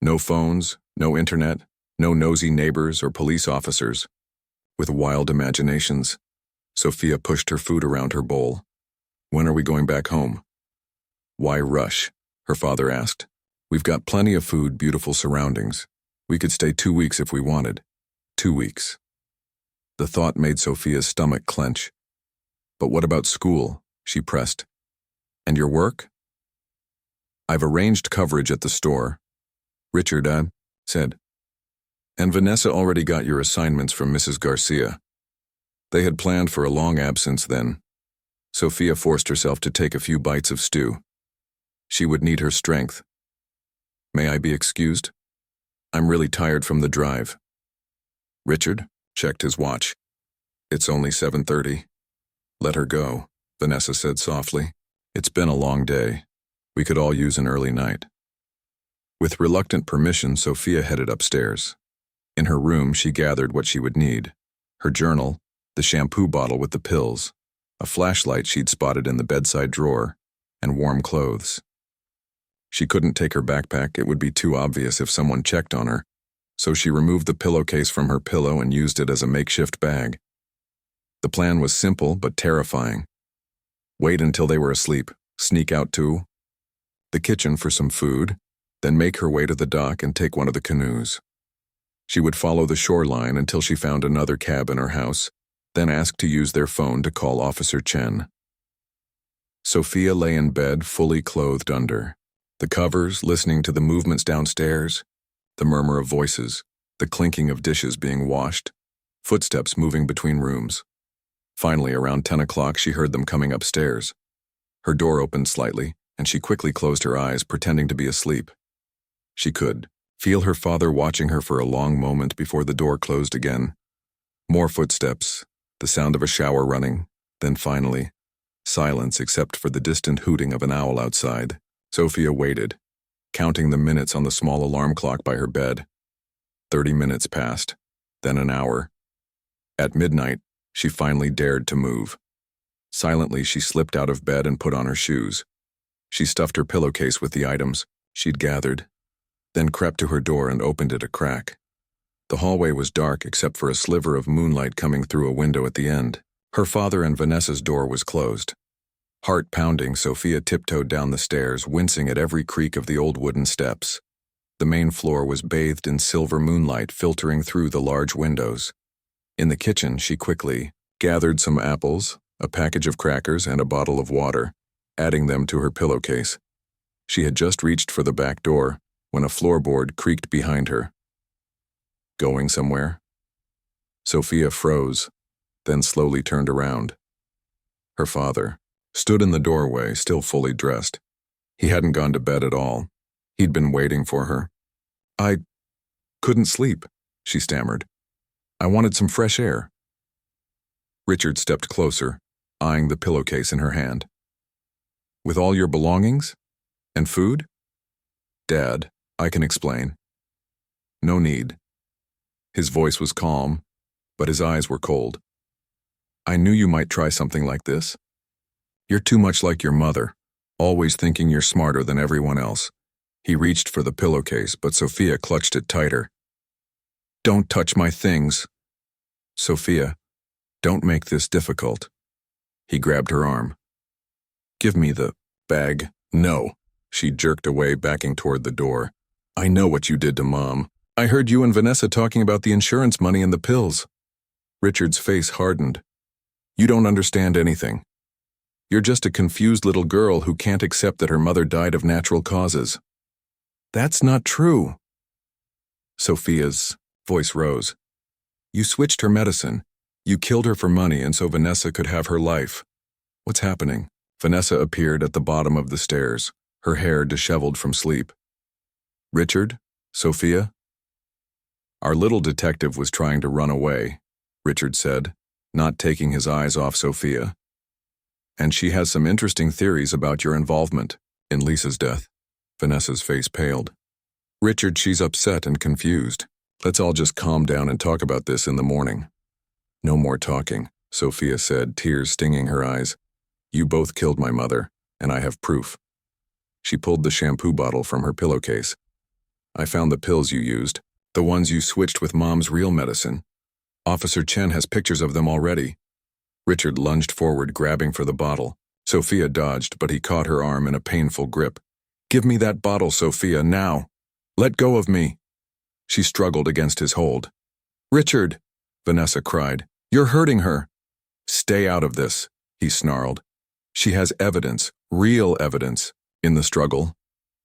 No phones, no internet, no nosy neighbors or police officers. With wild imaginations, Sophia pushed her food around her bowl. "When are we going back home?" "Why rush?" her father asked. "We've got plenty of food, beautiful surroundings. We could stay 2 weeks if we wanted. 2 weeks. The thought made Sophia's stomach clench. "But what about school?" she pressed. "And your work?" "I've arranged coverage at the store," Richard said. "And Vanessa already got your assignments from Mrs. Garcia." They had planned for a long absence then. Sophia forced herself to take a few bites of stew. She would need her strength. "May I be excused? I'm really tired from the drive." Richard checked his watch. "It's only 7:30. "Let her go," Vanessa said softly. "It's been a long day. We could all use an early night." With reluctant permission, Sophia headed upstairs. In her room, she gathered what she would need: her journal, the shampoo bottle with the pills, a flashlight she'd spotted in the bedside drawer, and warm clothes. She couldn't take her backpack; it would be too obvious if someone checked on her, so she removed the pillowcase from her pillow and used it as a makeshift bag. The plan was simple but terrifying. Wait until they were asleep, sneak out to the kitchen for some food, then make her way to the dock and take one of the canoes. She would follow the shoreline until she found another cabin or house, then ask to use their phone to call Officer Chen. Sophia lay in bed, fully clothed under the covers, listening to the movements downstairs, the murmur of voices, the clinking of dishes being washed, footsteps moving between rooms. Finally, around 10 o'clock, she heard them coming upstairs. Her door opened slightly, and she quickly closed her eyes, pretending to be asleep. She could feel her father watching her for a long moment before the door closed again. More footsteps, the sound of a shower running, then finally, silence except for the distant hooting of an owl outside. Sophia waited, counting the minutes on the small alarm clock by her bed. 30 minutes passed, then an hour. At midnight, she finally dared to move. Silently, she slipped out of bed and put on her shoes. She stuffed her pillowcase with the items she'd gathered, then crept to her door and opened it a crack. The hallway was dark except for a sliver of moonlight coming through a window at the end. Her father and Vanessa's door was closed. Heart pounding, Sophia tiptoed down the stairs, wincing at every creak of the old wooden steps. The main floor was bathed in silver moonlight filtering through the large windows. In the kitchen, she quickly gathered some apples, a package of crackers, and a bottle of water, adding them to her pillowcase. She had just reached for the back door when a floorboard creaked behind her. Going somewhere? Sophia froze, then slowly turned around. Her father stood in the doorway, still fully dressed. He hadn't gone to bed at all. He'd been waiting for her. "I couldn't sleep," she stammered. I wanted some fresh air. Richard stepped closer, eyeing the pillowcase in her hand. With all your belongings? And food? Dad, I can explain. No need. His voice was calm, but his eyes were cold. I knew you might try something like this. You're too much like your mother, always thinking you're smarter than everyone else. He reached for the pillowcase, but Sophia clutched it tighter. Don't touch my things. Sophia, don't make this difficult. He grabbed her arm. Give me the bag. No. She jerked away, backing toward the door. I know what you did to Mom. I heard you and Vanessa talking about the insurance money and the pills. Richard's face hardened. You don't understand anything. You're just a confused little girl who can't accept that her mother died of natural causes. That's not true. Sophia's voice rose. You switched her medicine. You killed her for money and so Vanessa could have her life. What's happening? Vanessa appeared at the bottom of the stairs, her hair disheveled from sleep. Richard? Sophia? Our little detective was trying to run away, Richard said, not taking his eyes off Sophia. And she has some interesting theories about your involvement in Lisa's death. Vanessa's face paled. Richard, she's upset and confused. Let's all just calm down and talk about this in the morning. No more talking, Sophia said, tears stinging her eyes. You both killed my mother, and I have proof. She pulled the shampoo bottle from her pillowcase. I found the pills you used, the ones you switched with Mom's real medicine. Officer Chen has pictures of them already. Richard lunged forward, grabbing for the bottle. Sophia dodged, but he caught her arm in a painful grip. Give me that bottle, Sophia, now. Let go of me. She struggled against his hold. Richard, Vanessa cried. You're hurting her. Stay out of this, he snarled. She has evidence, real evidence. In the struggle,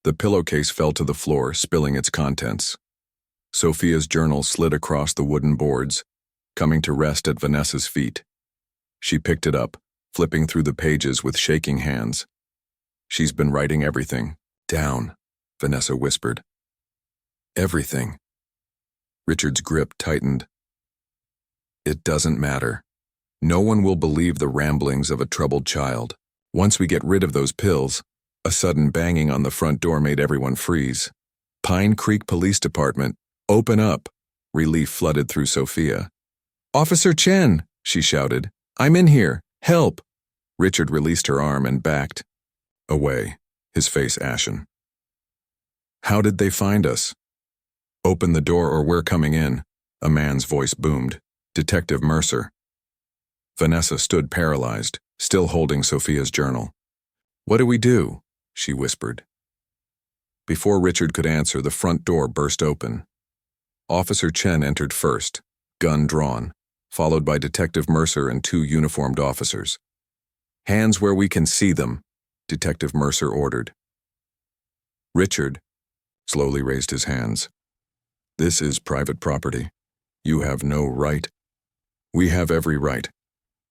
the pillowcase fell to the floor, spilling its contents. Sophia's journal slid across the wooden boards, coming to rest at Vanessa's feet. She picked it up, flipping through the pages with shaking hands. She's been writing everything down, Vanessa whispered. Everything. Richard's grip tightened. It doesn't matter. No one will believe the ramblings of a troubled child. Once we get rid of those pills, a sudden banging on the front door made everyone freeze. Pine Creek Police Department, open up. Relief flooded through Sophia. Officer Chen, she shouted. I'm in here. Help. Richard released her arm and backed away, his face ashen. How did they find us? Open the door or we're coming in, a man's voice boomed. Detective Mercer. Vanessa stood paralyzed, still holding Sophia's journal. What do we do? She whispered. Before Richard could answer, the front door burst open. Officer Chen entered first, gun drawn, followed by Detective Mercer and two uniformed officers. Hands where we can see them, Detective Mercer ordered. Richard slowly raised his hands. This is private property. You have no right. We have every right,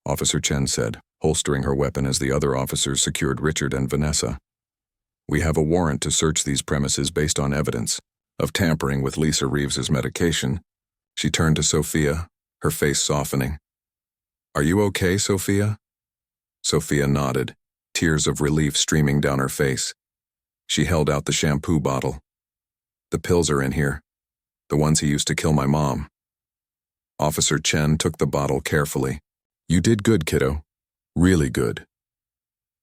Officer Chen said, holstering her weapon as the other officers secured Richard and Vanessa. We have a warrant to search these premises based on evidence of tampering with Lisa Reeves's medication. She turned to Sophia, her face softening. Are you okay, Sophia? Sophia nodded, tears of relief streaming down her face. She held out the shampoo bottle. The pills are in here, the ones he used to kill my mom. Officer Chen took the bottle carefully. You did good, kiddo. Really good.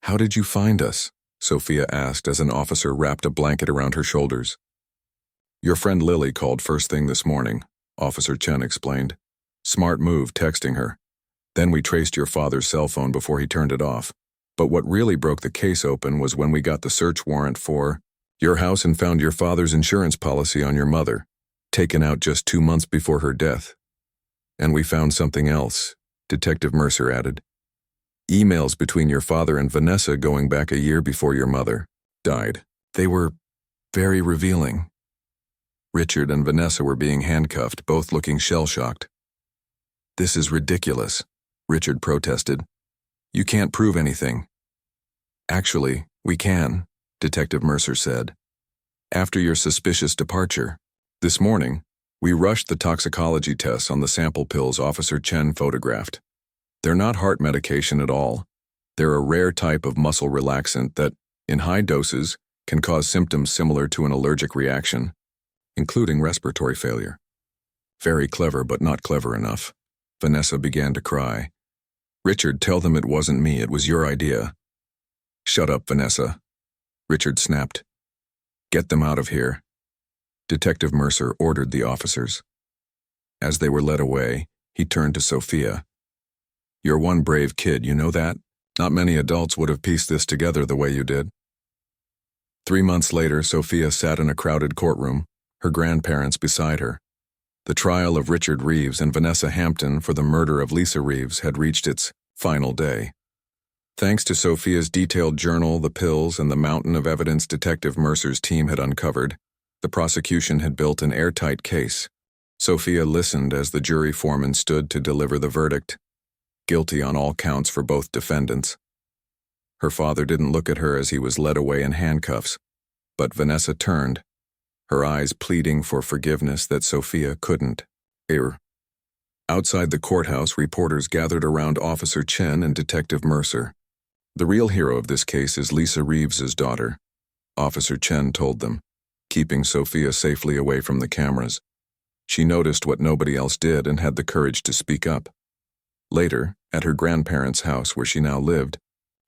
How did you find us? Sophia asked as an officer wrapped a blanket around her shoulders. Your friend Lily called first thing this morning, Officer Chen explained. Smart move texting her. Then we traced your father's cell phone before he turned it off. But what really broke the case open was when we got the search warrant for your house and found your father's insurance policy on your mother, taken out just 2 months before her death. And we found something else, Detective Mercer added. Emails between your father and Vanessa going back a year before your mother died. They were very revealing. Richard and Vanessa were being handcuffed, both looking shell-shocked. This is ridiculous, Richard protested. You can't prove anything. Actually, we can, Detective Mercer said. After your suspicious departure, this morning, We rushed the toxicology tests on the sample pills Officer Chen photographed. They're not heart medication at all. They're a rare type of muscle relaxant that, in high doses, can cause symptoms similar to an allergic reaction, including respiratory failure. Very clever, but not clever enough. Vanessa began to cry. Richard, tell them it wasn't me, it was your idea. Shut up, Vanessa. Richard snapped. Get them out of here. Detective Mercer ordered the officers. As they were led away, he turned to Sophia. You're one brave kid, you know that? Not many adults would have pieced this together the way you did. 3 months later, Sophia sat in a crowded courtroom, her grandparents beside her. The trial of Richard Reeves and Vanessa Hampton for the murder of Lisa Reeves had reached its final day. Thanks to Sophia's detailed journal, the pills, and the mountain of evidence Detective Mercer's team had uncovered, the prosecution had built an airtight case. Sophia listened as the jury foreman stood to deliver the verdict, guilty on all counts for both defendants. Her father didn't look at her as he was led away in handcuffs, but Vanessa turned, her eyes pleading for forgiveness that Sophia couldn't hear. Outside the courthouse, reporters gathered around Officer Chen and Detective Mercer. The real hero of this case is Lisa Reeves's daughter, Officer Chen told them, keeping Sophia safely away from the cameras. She noticed what nobody else did and had the courage to speak up. Later, at her grandparents' house where she now lived,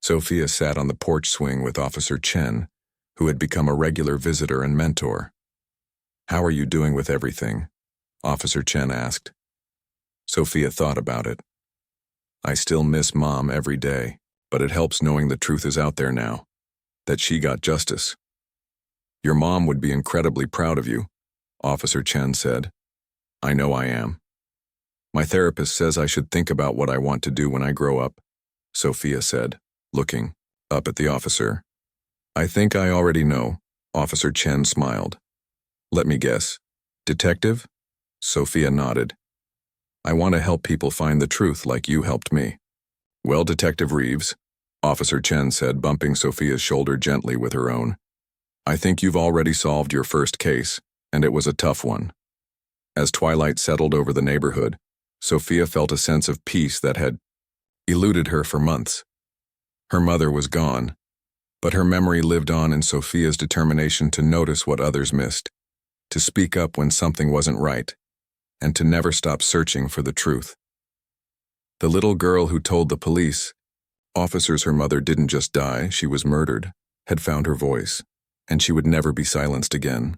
Sophia sat on the porch swing with Officer Chen, who had become a regular visitor and mentor. How are you doing with everything? Officer Chen asked. Sophia thought about it. I still miss Mom every day, but it helps knowing the truth is out there now, that she got justice. Your mom would be incredibly proud of you, Officer Chen said. I know I am. My therapist says I should think about what I want to do when I grow up, Sophia said, looking up at the officer. I think I already know, Officer Chen smiled. Let me guess. Detective? Sophia nodded. I want to help people find the truth like you helped me. Well, Detective Reeves, Officer Chen said, bumping Sophia's shoulder gently with her own. I think you've already solved your first case, and it was a tough one. As twilight settled over the neighborhood, Sophia felt a sense of peace that had eluded her for months. Her mother was gone, but her memory lived on in Sophia's determination to notice what others missed, to speak up when something wasn't right, and to never stop searching for the truth. The little girl who told the police, officers her mother didn't just die, she was murdered, had found her voice, and she would never be silenced again.